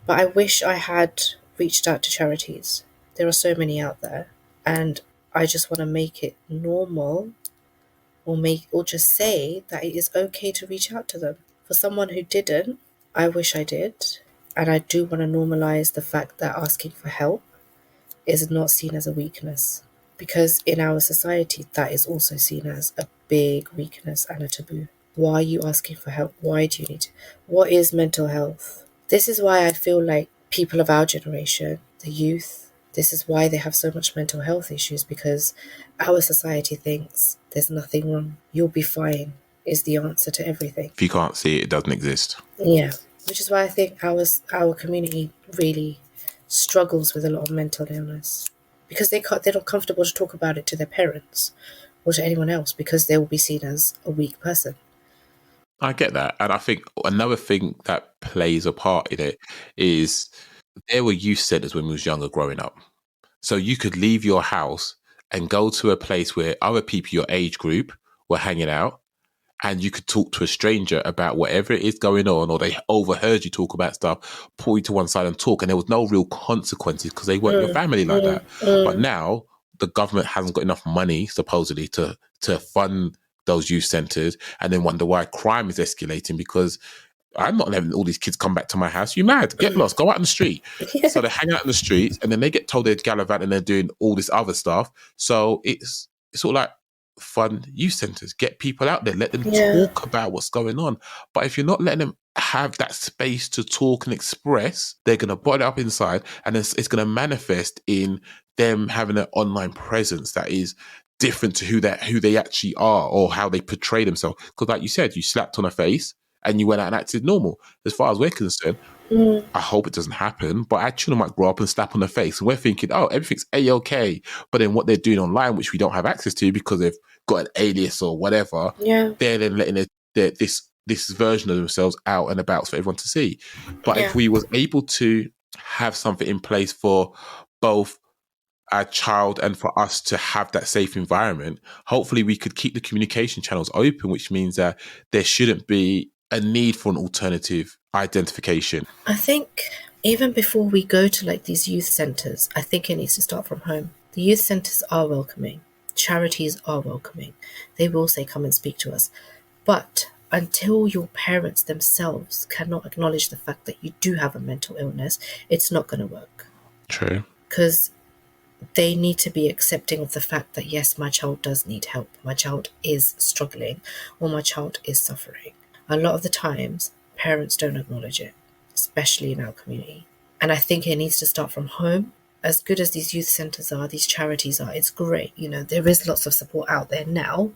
But I wish I had reached out to charities. There are so many out there. And I just want to make it normal or just say that it is okay to reach out to them. For someone who didn't, I wish I did. And I do want to normalize the fact that asking for help is not seen as a weakness. Because in our society, that is also seen as a big weakness and a taboo. Why are you asking for help? Why do you need to? What is mental health? This is why I feel like people of our generation, the youth, this is why they have so much mental health issues, because our society thinks there's nothing wrong. You'll be fine is the answer to everything. If you can't see it, it doesn't exist. Yeah, which is why I think our community really struggles with a lot of mental illness, because they're not comfortable to talk about it to their parents or to anyone else, because they will be seen as a weak person. I get that. And I think another thing that plays a part in it is there were youth centres when we was younger growing up. So you could leave your house and go to a place where other people your age group were hanging out, and you could talk to a stranger about whatever it is going on, or they overheard you talk about stuff, pull you to one side and talk, and there was no real consequences because they weren't your family like that. But now the government hasn't got enough money, supposedly, to fund those youth centres, and then wonder why crime is escalating, because I'm not letting all these kids come back to my house. You mad? Get lost. Go out in the street. Yeah. So they hang out in the streets, and then they get told they're gallivanting and they're doing all this other stuff. So it's sort of like fund youth centres, get people out there, let them talk about what's going on. But if you're not letting them have that space to talk and express, they're going to bottle it up inside, and it's going to manifest in them having an online presence that is different to who they actually are, or how they portray themselves. Because like you said, you slapped on a face and you went out and acted normal. As far as we're concerned, I hope it doesn't happen, but our children might grow up and slap on the face, and we're thinking, oh, everything's A-okay. But then what they're doing online, which we don't have access to because they've got an alias or whatever, they're then letting this version of themselves out and about for everyone to see. But if we was able to have something in place for both our child and for us to have that safe environment, hopefully we could keep the communication channels open, which means that there shouldn't be a need for an alternative identification. I think even before we go to like these youth centres, I think it needs to start from home. The youth centres are welcoming. Charities are welcoming. They will say, come and speak to us. But until your parents themselves cannot acknowledge the fact that you do have a mental illness, it's not going to work. True. Because they need to be accepting of the fact that, yes, my child does need help. My child is struggling, or my child is suffering. A lot of the times, parents don't acknowledge it, especially in our community. And I think it needs to start from home. As good as these youth centres are, these charities are, it's great. You know, there is lots of support out there now.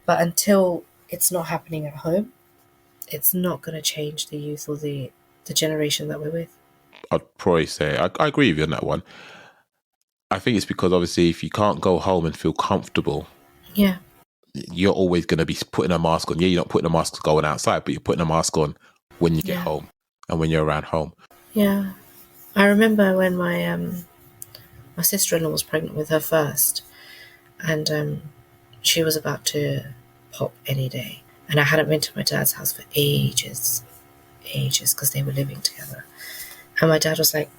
But until it's not happening at home, it's not going to change the youth or the generation that we're with. I'd probably say, I agree with you on that one. I think it's because obviously if you can't go home and feel comfortable, you're always going to be putting a mask on. Yeah, you're not putting a mask going outside, but you're putting a mask on when you get home and when you're around home. Yeah. I remember when my sister-in-law was pregnant with her first, and she was about to pop any day. And I hadn't been to my dad's house for ages, because they were living together. And my dad was like,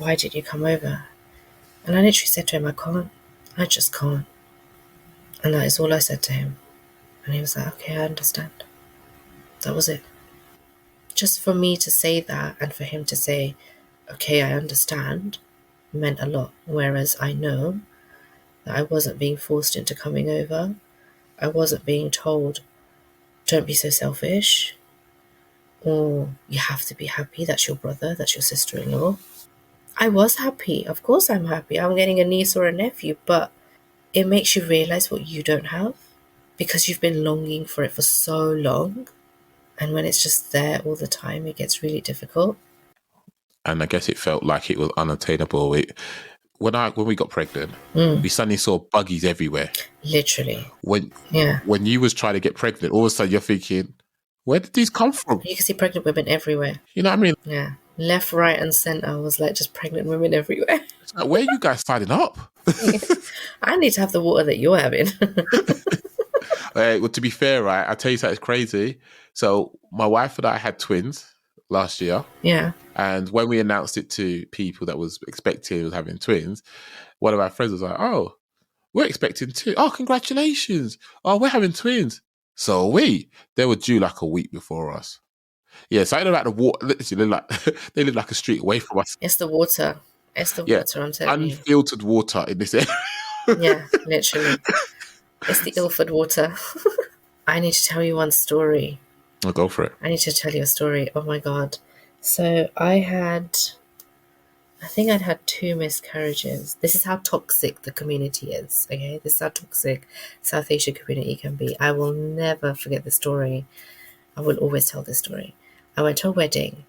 why did you come over? And I literally said to him, I can't. I just can't. And that is all I said to him. And he was like, okay, I understand. That was it. Just for me to say that and for him to say, okay, I understand, meant a lot. Whereas I know that I wasn't being forced into coming over. I wasn't being told, don't be so selfish, or you have to be happy. That's your brother, that's your sister-in-law. I was happy. Of course I'm happy. I'm getting a niece or a nephew, but it makes you realize what you don't have because you've been longing for it for so long. And when it's just there all the time, it gets really difficult. And I guess it felt like it was unattainable. When we got pregnant, we suddenly saw buggies everywhere. Literally. When Yeah. when you was trying to get pregnant, all of a sudden you're thinking, where did these come from? You can see pregnant women everywhere. You know what I mean? Yeah. Left, right, and center was like just pregnant women everywhere. It's like, where are you guys signing up? I need to have the water that you're having. Well, to be fair, right, I'll tell you something crazy. So my wife and I had twins last year. Yeah. And when we announced it to people that was expecting was having twins, one of our friends was like, oh, we're expecting two. Oh, congratulations. Oh, we're having twins. So they were due like a week before us. Yeah, so I know about the water. Literally, they live like a street away from us. It's the water. It's the Yeah, water, I'm telling you. unfiltered water in this area. Yeah, literally. It's the Ilford water. I need to tell you one story. I'll go for it. I need to tell you a story. Oh my God. So I think I'd had 2 miscarriages. This is how toxic the community is, okay? This is how toxic South Asian community can be. I will never forget this story. I will always tell this story. I went to a wedding.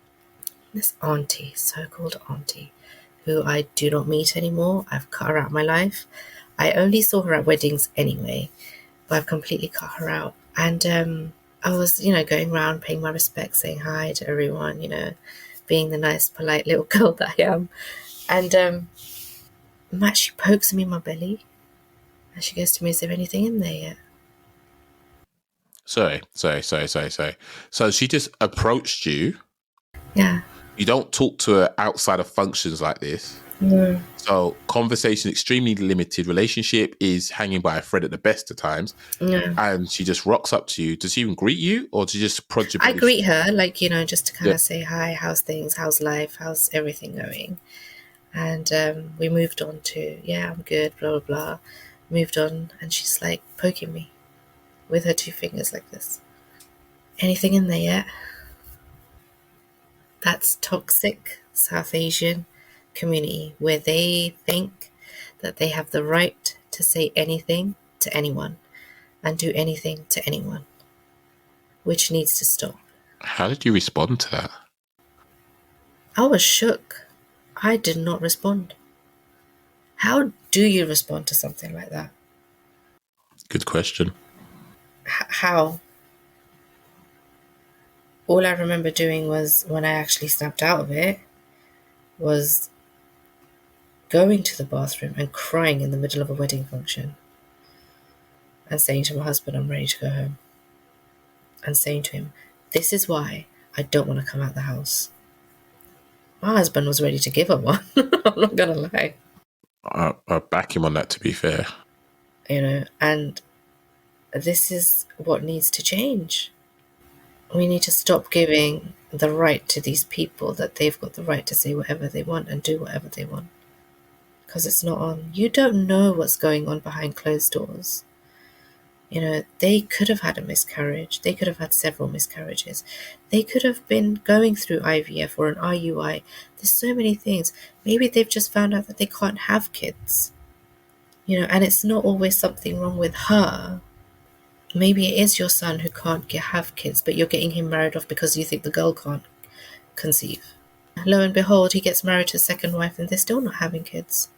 This auntie, so-called auntie, who I do not meet anymore. I've cut her out of my life. I only saw her at weddings anyway, but I've completely cut her out. And I was, going around paying my respects, saying hi to everyone, being the nice, polite little girl that I am. And Matt, she pokes me in my belly, and she goes to me, is there anything in there yet? Sorry. So she just approached you. Yeah. You don't talk to her outside of functions like this. No. So conversation extremely limited. Relationship is hanging by a thread at the best of times. Yeah. And she just rocks up to you. Does she even greet you, or does she just prod your I belly? greet her, just to kind of say hi, how's things, how's life, how's everything going? And we moved on to, yeah, I'm good, blah, blah, blah. Moved on, and she's like poking me with her 2 fingers like this. Anything in there yet? That's toxic South Asian community where they think that they have the right to say anything to anyone and do anything to anyone, which needs to stop. How did you respond to that? I was shook. I did not respond. How do you respond to something like that? Good question. How? All I remember doing was, when I actually snapped out of it, was going to the bathroom and crying in the middle of a wedding function and saying to my husband, I'm ready to go home. And saying to him, this is why I don't want to come out the house. My husband was ready to give her one. I'm not going to lie. I back him on that, to be fair. And this is what needs to change. We need to stop giving the right to these people that they've got the right to say whatever they want and do whatever they want. Because it's not on. You don't know what's going on behind closed doors. They could have had a miscarriage. They could have had several miscarriages. They could have been going through IVF or an IUI. There's so many things. Maybe they've just found out that they can't have kids. And it's not always something wrong with her. Maybe it is your son who can't have kids, but you're getting him married off because you think the girl can't conceive. Lo and behold, he gets married to a second wife and they're still not having kids.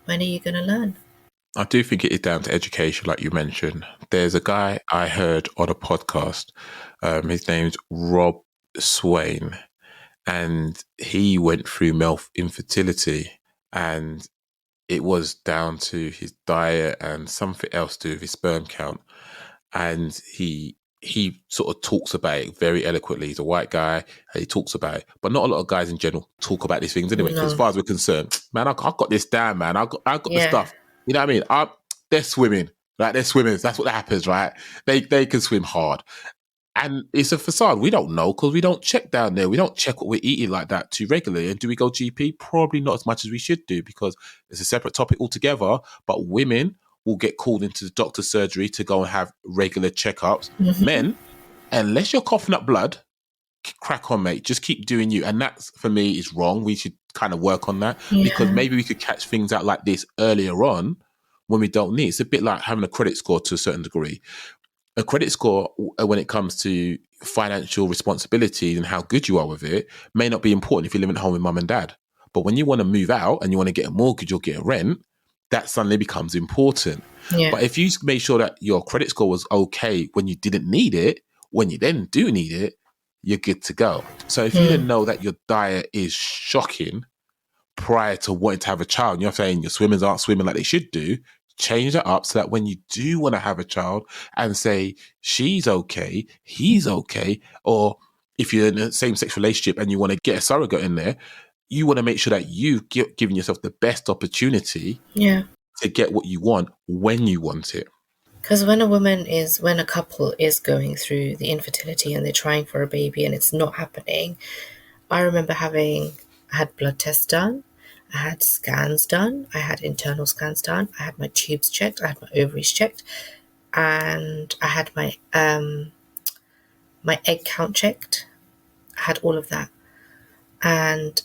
When are you going to learn? I do think it is down to education, like you mentioned. There's a guy I heard on a podcast. His name's Rob Swain, and he went through male infertility, and it was down to his diet and something else to do with his sperm count. And he he sort of talks about it very eloquently. He's a white guy, and he talks about it. But not a lot of guys in general talk about these things anyway. Because as No. far as we're concerned, man, I got this down, man. I got the Yeah. stuff. You know what I mean? They're swimming. Like, they're swimmers. That's what happens, right? They can swim hard. And it's a facade. We don't know because we don't check down there. We don't check what we're eating like that too regularly. And do we go GP? Probably not as much as we should do, because it's a separate topic altogether. But women will get called into the doctor's surgery to go and have regular checkups. Men, unless you're coughing up blood, crack on, mate. Just keep doing you. And that, for me, is wrong. We should kind of work on that, because maybe we could catch things out like this earlier on when we don't need. It's a bit like having a credit score to a certain degree. A credit score, when it comes to financial responsibility and how good you are with it, may not be important if you're living at home with mum and dad. But when you want to move out and you want to get a mortgage or get a rent, that suddenly becomes important. Yeah. But if you made sure that your credit score was okay when you didn't need it, when you then do need it, you're good to go. So if you didn't know that your diet is shocking prior to wanting to have a child, and you're saying your swimmers aren't swimming like they should do, change that up so that when you do want to have a child and say she's okay, he's okay, or if you're in a same-sex relationship and you want to get a surrogate in there, you want to make sure that you've given yourself the best opportunity to get what you want when you want it. Because when a couple is going through the infertility and they're trying for a baby and it's not happening, I remember I had blood tests done, I had scans done, I had internal scans done, I had my tubes checked, I had my ovaries checked, and I had my egg count checked. I had all of that. And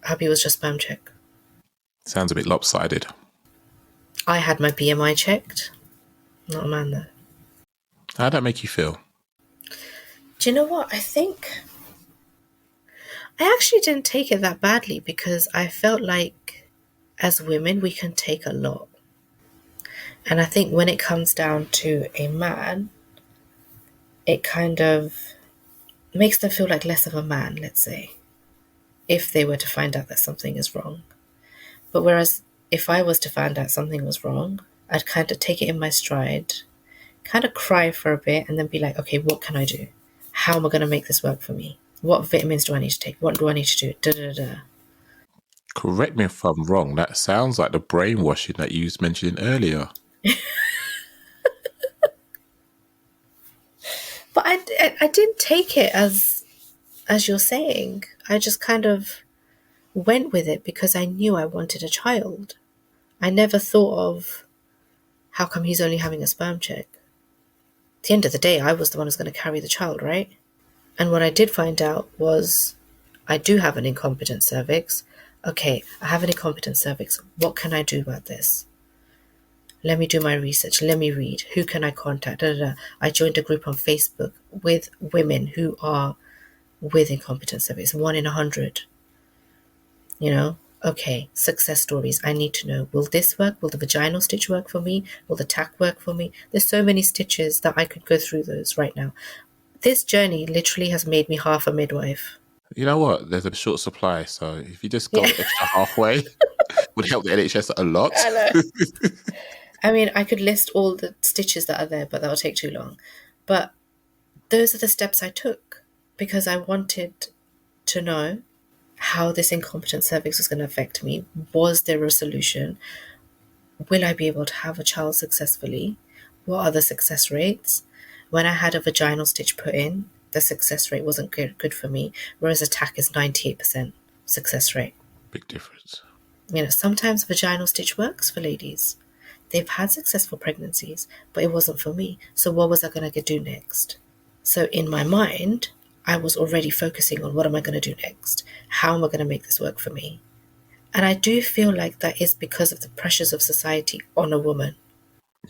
hubby was just sperm check. Sounds a bit lopsided. I had my BMI checked. Not a man though. How'd that make you feel? Do you know what? I think I actually didn't take it that badly, because I felt like as women we can take a lot. And I think when it comes down to a man, it kind of makes them feel like less of a man, let's say, if they were to find out that something is wrong. But whereas if I was to find out something was wrong, I'd kind of take it in my stride, kind of cry for a bit, and then be like, okay, what can I do? How am I going to make this work for me? What vitamins do I need to take? What do I need to do? Da, da, da. Correct me if I'm wrong. That sounds like the brainwashing that you was mentioning earlier. But I didn't take it as you're saying. I just kind of went with it because I knew I wanted a child. I never thought of how come he's only having a sperm check. At the end of the day, I was the one who's going to carry the child, right? And what I did find out was I do have an incompetent cervix. Okay, I have an incompetent cervix. What can I do about this? Let me do my research. Let me read. Who can I contact? Da, da, da. I joined a group on Facebook with women who are with incompetent cervix. 1 in 100. You know? Okay, success stories. I need to know. Will this work? Will the vaginal stitch work for me? Will the tack work for me? There's so many stitches that I could go through those right now. This journey literally has made me half a midwife. You know what? There's a short supply, so if you just go extra halfway, would help the NHS a lot. I know. I mean, I could list all the stitches that are there, but that will take too long. But those are the steps I took because I wanted to know how this incompetent cervix was going to affect me. Was there a solution? Will I be able to have a child successfully? What are the success rates? When I had a vaginal stitch put in, the success rate wasn't good for me, whereas a tack is 98% success rate. Big difference. You know, sometimes vaginal stitch works for ladies. They've had successful pregnancies, but it wasn't for me. So what was I going to do next? So in my mind, I was already focusing on what am I going to do next? How am I going to make this work for me? And I do feel like that is because of the pressures of society on a woman.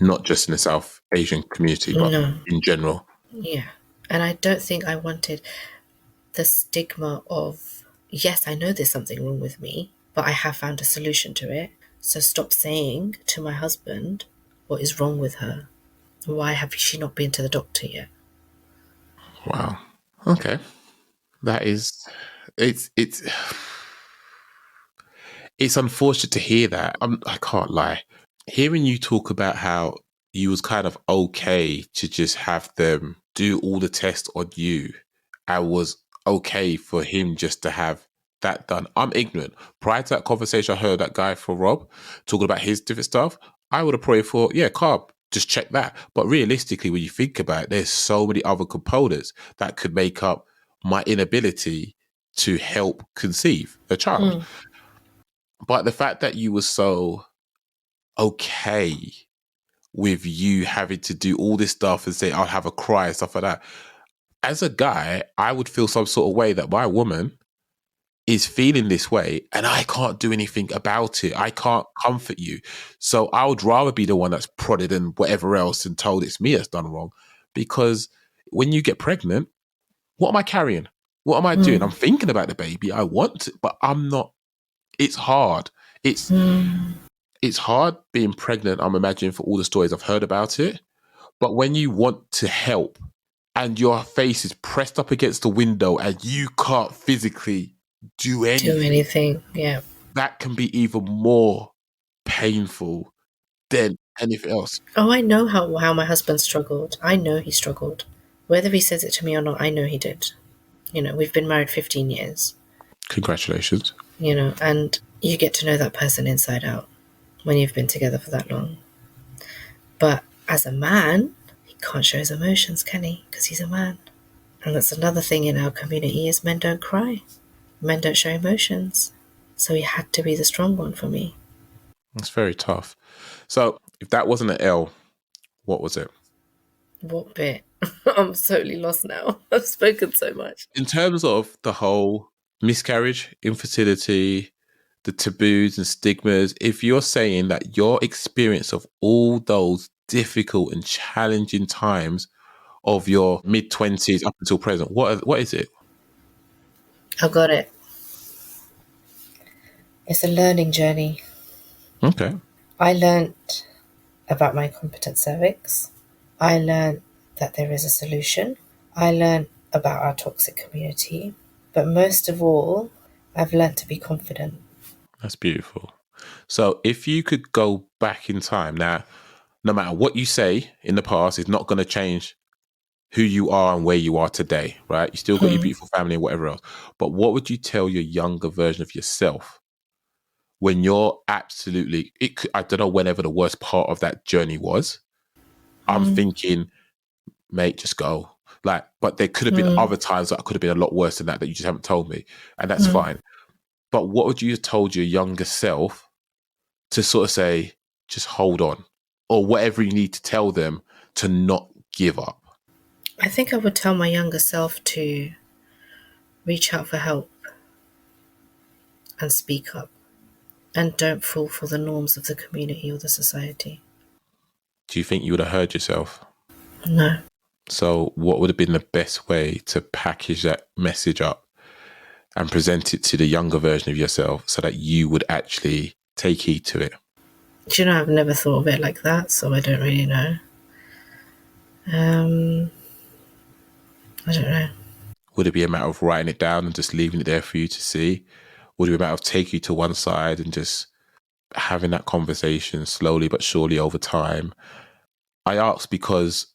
Not just in the South Asian community, but in general. Yeah. And I don't think I wanted the stigma of, yes, I know there's something wrong with me, but I have found a solution to it. So stop saying to my husband, what is wrong with her? Why have she not been to the doctor yet? Wow. Okay. That is, it's unfortunate to hear that. I can't lie. Hearing you talk about how you was kind of okay to just have them do all the tests on you, and was okay for him just to have that done. I'm ignorant. Prior to that conversation, I heard that guy for Rob talking about his different stuff. I would have probably thought, yeah, carb, just check that. But realistically, when you think about it, there's so many other components that could make up my inability to help conceive a child. But the fact that you were so okay with you having to do all this stuff and say, I'll have a cry and stuff like that. As a guy, I would feel some sort of way that my woman is feeling this way and I can't do anything about it. I can't comfort you. So I would rather be the one that's prodded and whatever else and told it's me that's done wrong. Because when you get pregnant, what am I carrying? What am I doing? I'm thinking about the baby. I want to, but I'm not. It's hard. It's hard being pregnant, I'm imagining, for all the stories I've heard about it. But when you want to help and your face is pressed up against the window and you can't physically do anything, yeah. that can be even more painful than anything else. Oh, I know how my husband struggled. I know he struggled. Whether he says it to me or not, I know he did. You know, we've been married 15 years. Congratulations. You know, and you get to know that person inside out when you've been together for that long. But as a man, he can't show his emotions, can he? Because he's a man. And that's another thing in our community is men don't cry. Men don't show emotions. So he had to be the strong one for me. It's very tough. So if that wasn't an L, what was it? What bit? I'm totally lost now. I've spoken so much. In terms of the whole miscarriage, infertility, the taboos and stigmas, if you're saying that your experience of all those difficult and challenging times of your mid-20s up until present, what is it? I got it. It's a learning journey. Okay. I learned about my incompetent cervix. I learned that there is a solution. I learned about our toxic community. But most of all, I've learned to be confident. That's beautiful. So if you could go back in time now, no matter what you say in the past is not going to change who you are and where you are today, right? You still got your beautiful family and whatever else. But what would you tell your younger version of yourself when you're absolutely, I don't know, whenever the worst part of that journey was? I'm thinking, mate, just go. Like, but there could have been other times that could have been a lot worse than that you just haven't told me. And that's fine. But what would you have told your younger self to sort of say, just hold on, or whatever you need to tell them to not give up? I think I would tell my younger self to reach out for help and speak up and don't fall for the norms of the community or the society. Do you think you would have heard yourself? No. So what would have been the best way to package that message up and present it to the younger version of yourself so that you would actually take heed to it? Do you know, I've never thought of it like that, so I don't really know. I don't know. Would it be a matter of writing it down and just leaving it there for you to see? Would it be a matter of taking you to one side and just having that conversation slowly but surely over time? I ask because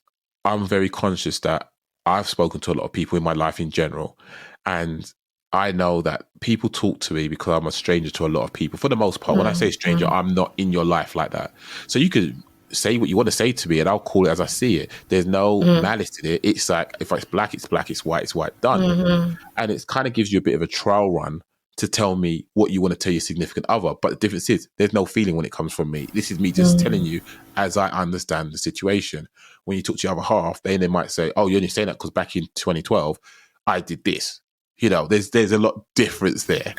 I'm very conscious that I've spoken to a lot of people in my life in general, and I know that people talk to me because I'm a stranger to a lot of people. For the most part, when I say stranger, I'm not in your life like that. So you could say what you want to say to me and I'll call it as I see it. There's no malice in it. It's like, if it's black, it's black, it's white, done. And it kind of gives you a bit of a trial run to tell me what you want to tell your significant other. But the difference is there's no feeling when it comes from me. This is me just telling you as I understand the situation. When you talk to your other half, they might say, oh, you're only saying that because back in 2012, I did this. You know, there's a lot of difference there.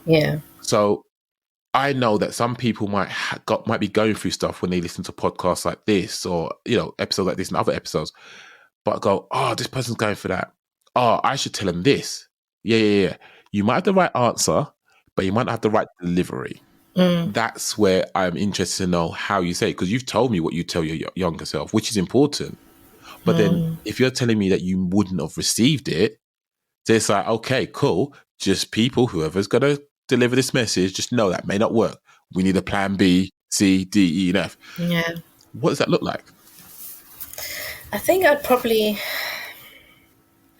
Yeah. So I know that some people might be going through stuff when they listen to podcasts like this, or, you know, episodes like this and other episodes, but go, oh, this person's going for that. Oh, I should tell them this. Yeah. You might have the right answer, but you might not have the right delivery. That's where I'm interested to know how you say it, because you've told me what you tell your younger self, which is important. But then if you're telling me that you wouldn't have received it, so it's like, okay, cool. Just people, whoever's going to deliver this message, just know that may not work. We need a plan B, C, D, E, and F. Yeah. What does that look like? I think I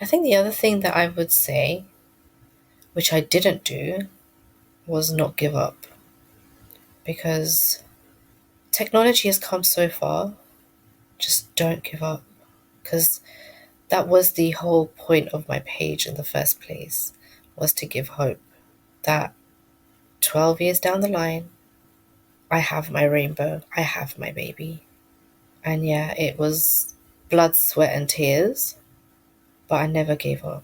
think the other thing that I would say, which I didn't do, was not give up. Because technology has come so far, just don't give up. Because that was the whole point of my page in the first place, was to give hope that 12 years down the line, I have my rainbow, I have my baby. And yeah, it was blood, sweat, and tears, but I never gave up.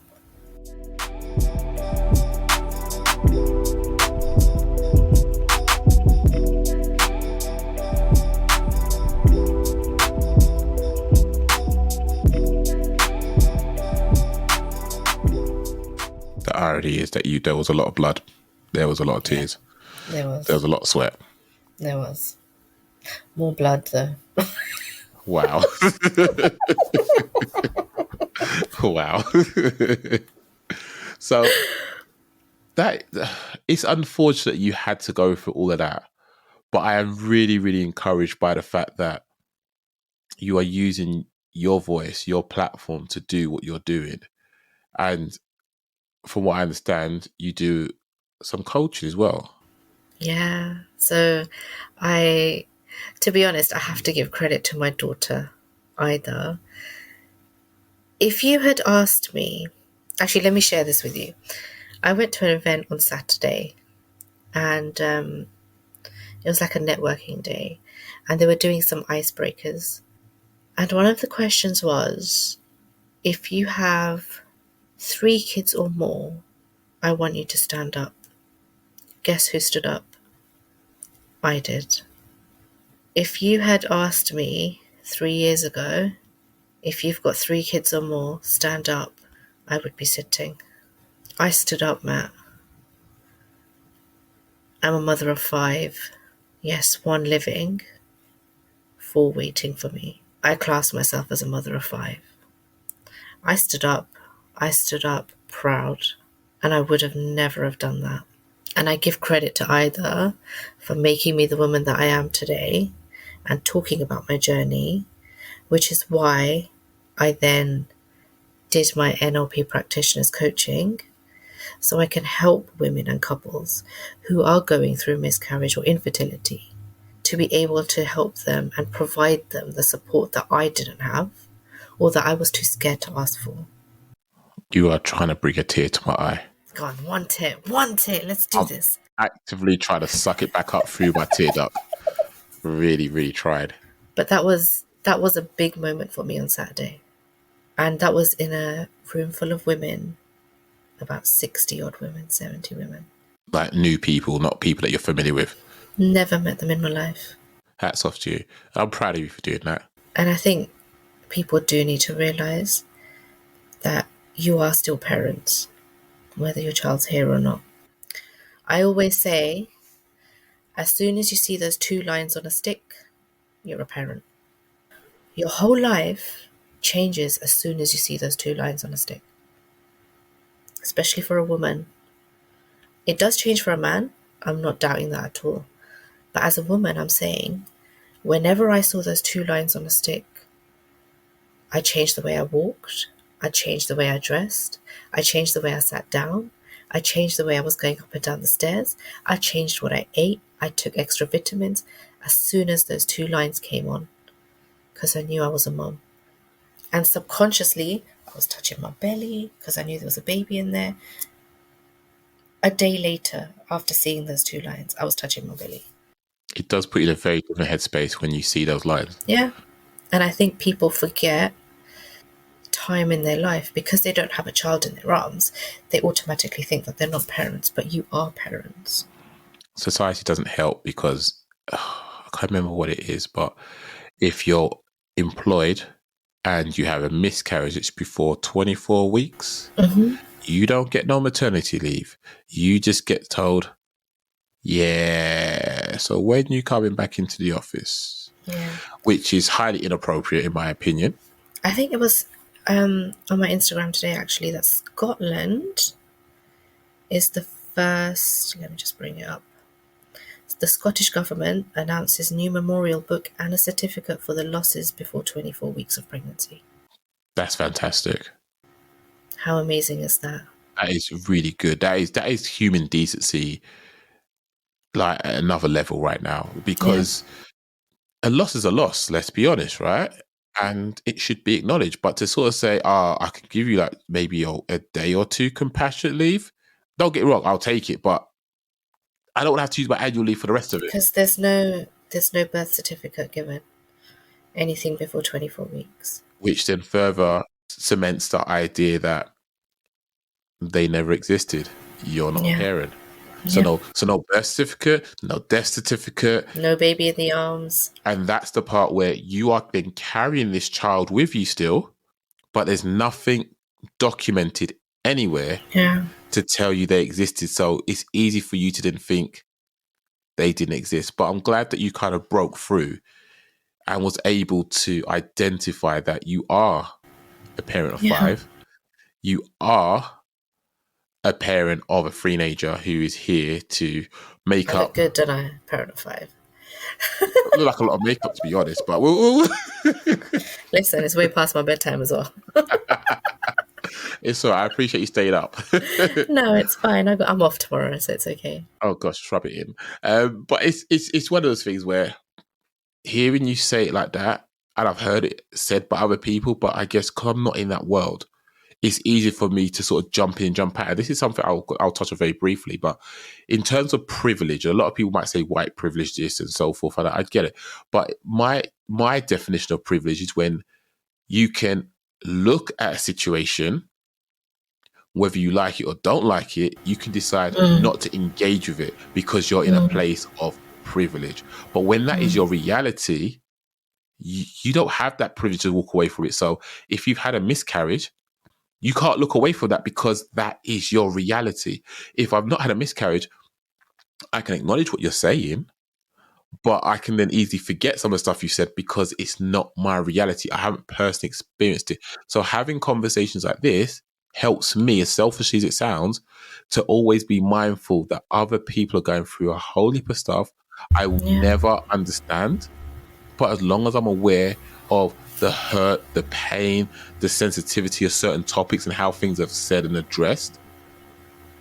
The irony is that there was a lot of blood, there was a lot of Yeah, tears, there there was. was a lot of sweat. There was. More blood, though. Wow. Wow. So that it's unfortunate you had to go through all of that, but I am really, really encouraged by the fact that you are using your voice, your platform to do what you're doing. And from what I understand, you do some coaching as well. Yeah. So I, to be honest, I have to give credit to my daughter, Ida. If you had asked me, actually, let me share this with you. I went to an event on Saturday, and it was like a networking day, and they were doing some icebreakers. And one of the questions was, if you have 3 kids or more, I want you to stand up. Guess who stood up? I did. If you had asked me 3 years ago, if you've got 3 kids or more, stand up, I would be sitting. I stood up, Matt. I'm a mother of 5. Yes, 1 living, 4 waiting for me. I class myself as a mother of 5. I stood up. I stood up proud. And I would have never have done that. And I give credit to Ida for making me the woman that I am today and talking about my journey, which is why I then did my NLP practitioners coaching so I can help women and couples who are going through miscarriage or infertility to be able to help them and provide them the support that I didn't have or that I was too scared to ask for. You are trying to bring a tear to my eye. Go on, one tit, let's do I'm this. actively trying to suck it back up through my tear duct. Really, really tried. But that was a big moment for me on Saturday. And that was in a room full of women, about 60 odd women, 70 women. Like new people, not people that you're familiar with. Never met them in my life. Hats off to you. I'm proud of you for doing that. And I think people do need to realize that you are still parents, whether your child's here or not. I always say, as soon as you see those 2 lines on a stick, you're a parent. Your whole life changes as soon as you see those 2 lines on a stick, especially for a woman. It does change for a man. I'm not doubting that at all. But as a woman, I'm saying, whenever I saw those 2 lines on a stick, I changed the way I walked. I changed the way I dressed. I changed the way I sat down. I changed the way I was going up and down the stairs. I changed what I ate. I took extra vitamins as soon as those 2 lines came on because I knew I was a mom. And subconsciously, I was touching my belly because I knew there was a baby in there. A day later, after seeing those 2 lines, I was touching my belly. It does put you in a very different headspace when you see those lines. Yeah. And I think people forget time in their life because they don't have a child in their arms. They automatically think that they're not parents, but you are parents. Society doesn't help because I can't remember what it is, but if you're employed and you have a miscarriage, it's before 24 weeks, you don't get no maternity leave. You just get told, yeah, so when you coming back into the office, Yeah. which is highly inappropriate in my opinion. I think it was on my Instagram today actually that Scotland is the first, let me just bring it up. The Scottish Government announces new memorial book and a certificate for the losses before 24 weeks of pregnancy. That's fantastic. How amazing is that? That is really good. That is human decency, like at another level right now, Yeah, because a loss is a loss, let's be honest, right? And it should be acknowledged. But to sort of say, I can give you like maybe a day or two compassionate leave, don't get me wrong, I'll take it, but I don't want to have to use my annual leave for the rest of it. because there's no birth certificate given. Anything before 24 weeks. Which then further cements the idea that they never existed. You're not a Yeah, parent. yeah. So no birth certificate, no death certificate. No baby in the arms. And that's the part where you are then carrying this child with you still, but there's nothing documented anywhere Yeah, to tell you they existed. So it's easy for you to then think they didn't exist. But I'm glad that you kind of broke through and was able to identify that you are a parent of yeah. 5. You are a parent of a teenager who is here to make I look up. good, don't I? Parent of 5. Look like a lot of makeup, to be honest, but we'll Listen, it's way past my bedtime as well. it's all right. I appreciate you staying up. No, it's fine. I'm off tomorrow, so it's okay. Oh gosh, just rub it in. But it's one of those things where hearing you say it like that, and I've heard it said by other people, but I guess because I'm not in that world, it's easy for me to sort of jump in, jump out. This is something I'll touch on very briefly, but in terms of privilege, a lot of people might say white privilege, this and so forth, and I get it. But my definition of privilege is when you can look at a situation, whether you like it or don't like it, you can decide not to engage with it because you're in a place of privilege. But when that is your reality, you don't have that privilege to walk away from it. So if you've had a miscarriage, you can't look away from that because that is your reality. If I've not had a miscarriage, I can acknowledge what you're saying, but I can then easily forget some of the stuff you said because it's not my reality. I haven't personally experienced it. So having conversations like this helps me, as selfish as it sounds, to always be mindful that other people are going through a whole heap of stuff I will Yeah, never understand. But as long as I'm aware of the hurt, the pain, the sensitivity of certain topics and how things are said and addressed,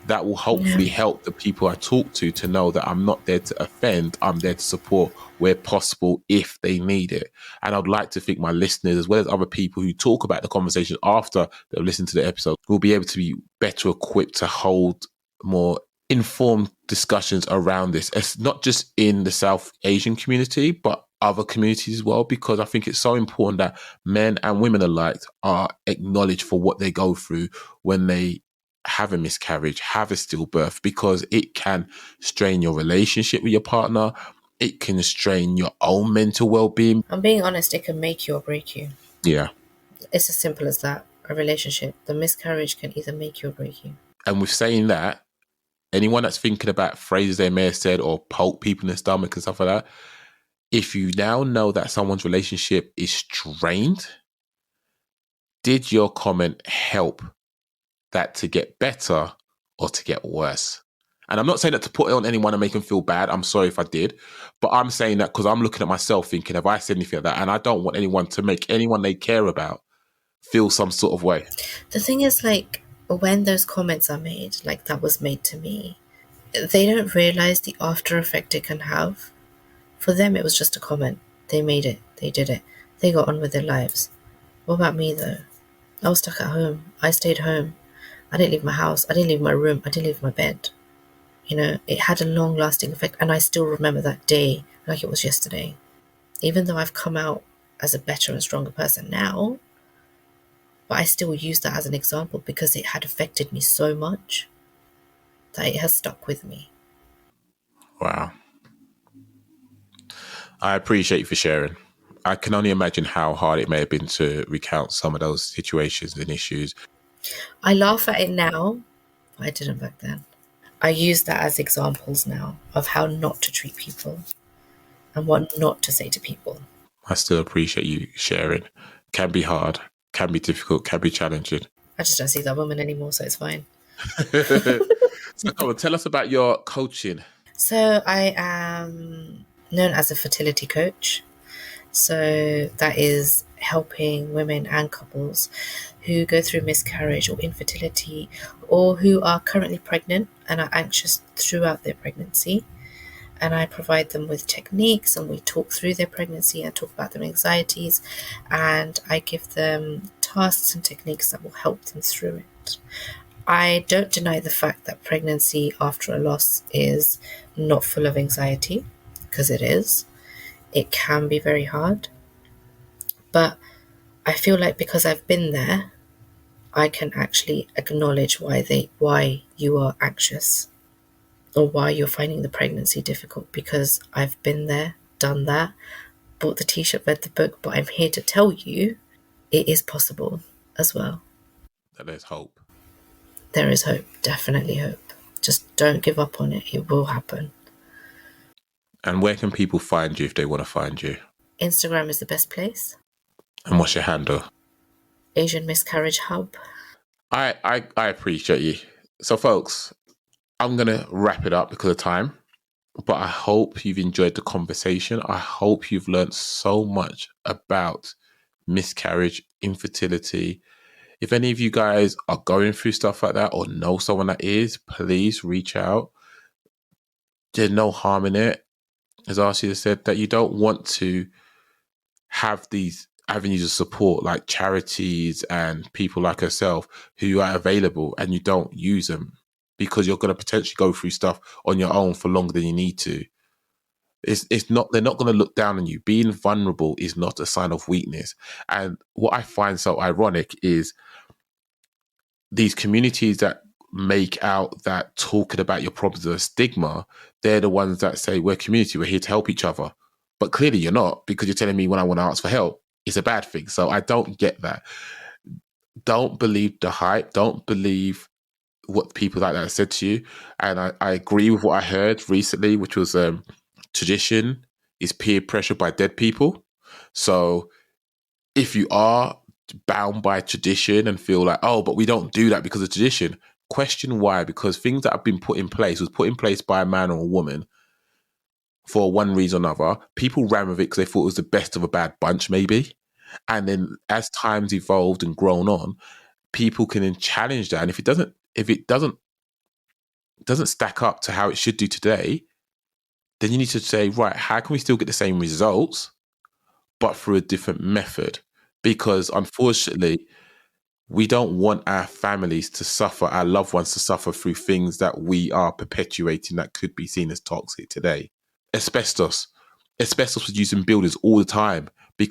that will hopefully yeah. help the people I talk to know that I'm not there to offend. I'm there to support where possible if they need it. And I'd like to think my listeners, as well as other people who talk about the conversation after they've listened to the episode, will be able to be better equipped to hold more informed discussions around this. It's not just in the South Asian community, but other communities as well, because I think it's so important that men and women alike are acknowledged for what they go through when they have a miscarriage, have a stillbirth, because it can strain your relationship with your partner. It can strain your own mental well-being. I'm being honest, it can make you or break you. Yeah. It's as simple as that. A relationship, the miscarriage can either make you or break you. And with saying that, anyone that's thinking about phrases they may have said or poke people in the stomach and stuff like that, if you now know that someone's relationship is strained, did your comment help that to get better or to get worse? And I'm not saying that to put it on anyone and make them feel bad. I'm sorry if I did. But I'm saying that because I'm looking at myself thinking, have I said anything like that? And I don't want anyone to make anyone they care about feel some sort of way. The thing is, like, when those comments are made, like that was made to me, they don't realize the after effect it can have. For them, it was just a comment. They made it. They did it. They got on with their lives. What about me, though? I was stuck at home. I stayed home. I didn't leave my house. I didn't leave my room. I didn't leave my bed. You know, it had a long-lasting effect, and I still remember that day like it was yesterday. Even though I've come out as a better and stronger person now, but I still use that as an example because it had affected me so much that it has stuck with me. Wow. I appreciate you for sharing. I can only imagine how hard it may have been to recount some of those situations and issues. I laugh at it now, but I didn't back then. I use that as examples now of how not to treat people and what not to say to people. I still appreciate you sharing. Can be hard, can be difficult, can be challenging. I just don't see that woman anymore, so it's fine. So come on, tell us about your coaching. So I am known as a fertility coach. So that is helping women and couples who go through miscarriage or infertility, or who are currently pregnant and are anxious throughout their pregnancy. And I provide them with techniques, and we talk through their pregnancy and talk about their anxieties, and I give them tasks and techniques that will help them through it. I don't deny the fact that pregnancy after a loss is not full of anxiety, because it is. It can be very hard, but I feel like because I've been there, I can actually acknowledge why you are anxious or why you're finding the pregnancy difficult, because I've been there, done that, bought the t-shirt, read the book, but I'm here to tell you it is possible as well. That there's hope. There is hope, definitely hope. Just don't give up on it. It will happen. And where can people find you if they want to find you? Instagram is the best place. And what's your handle? Asian Miscarriage Hub. I appreciate you. So, folks, I'm going to wrap it up because of time. But I hope you've enjoyed the conversation. I hope you've learned so much about miscarriage, infertility. If any of you guys are going through stuff like that or know someone that is, please reach out. There's no harm in it. As Asiya said, that you don't want to have these avenues of support like charities and people like herself who are available and you don't use them because you're going to potentially go through stuff on your own for longer than you need to. It's not, they're not going to look down on you. Being vulnerable is not a sign of weakness. And what I find so ironic is these communities that make out that talking about your problems is a stigma, they're the ones that say, we're community, we're here to help each other. But clearly you're not, because you're telling me when I want to ask for help, it's a bad thing. So I don't get that. Don't believe the hype. Don't believe what people like that said to you. And I agree with what I heard recently, which was tradition is peer pressure by dead people. So if you are bound by tradition and feel like, oh, but we don't do that because of tradition, question why. Because things that have been put in place was put in place by a man or a woman for one reason or another. People ran with it because they thought it was the best of a bad bunch, maybe. And then as times evolved and grown on, people can then challenge that. And if it doesn't stack up to how it should do today, then you need to say, right, how can we still get the same results, but through a different method? Because unfortunately, we don't want our families to suffer, our loved ones to suffer through things that we are perpetuating that could be seen as toxic today. Asbestos was used in buildings all the time,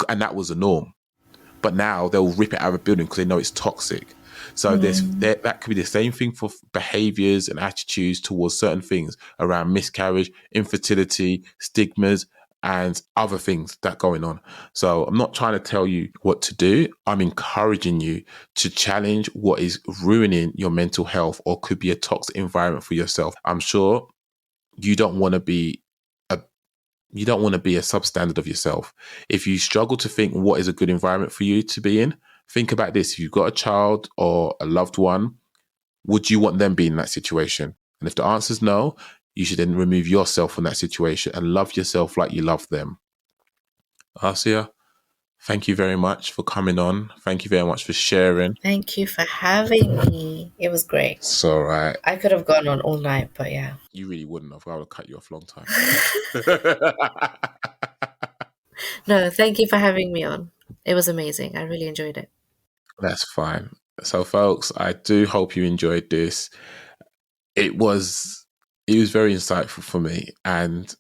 and that was the norm. But now they'll rip it out of a building because they know it's toxic. So that could be the same thing for behaviors and attitudes towards certain things around miscarriage, infertility, stigmas, and other things that are going on. So I'm not trying to tell you what to do. I'm encouraging you to challenge what is ruining your mental health or could be a toxic environment for yourself. I'm sure you don't want to be a substandard of yourself. If you struggle to think what is a good environment for you to be in, think about this. If you've got a child or a loved one, would you want them being in that situation? And if the answer is no, you should then remove yourself from that situation and love yourself like you love them. Asiya, thank you very much for coming on. Thank you very much for sharing. Thank you for having me. It was great. It's all right. I could have gone on all night, but yeah. You really wouldn't have. I would have cut you off a long time. No, thank you for having me on. It was amazing. I really enjoyed it. That's fine. So, folks, I do hope you enjoyed this. It was very insightful for me, and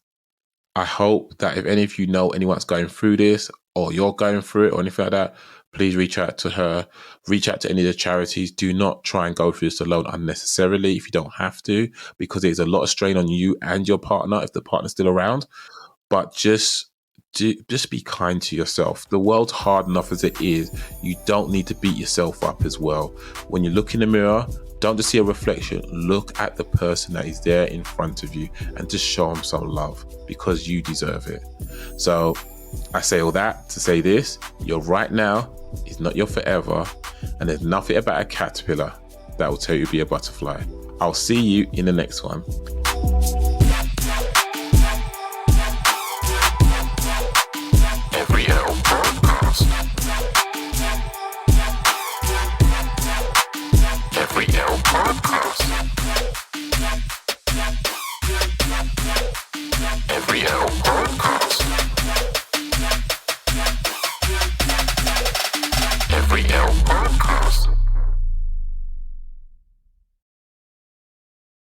I hope that if any of you know anyone's going through this, or you're going through it, or anything like that, please reach out to her. Reach out to any of the charities. Do not try and go through this alone unnecessarily if you don't have to, because there's a lot of strain on you and your partner if the partner's still around. But just be kind to yourself. The world's hard enough as it is. You don't need to beat yourself up as well. When you look in the mirror, don't just see a reflection. Look at the person that is there in front of you and just show them some love, because you deserve it. So I say all that to say this: your right now is not your forever, and there's nothing about a caterpillar that will tell you to be a butterfly. I'll see you in the next one.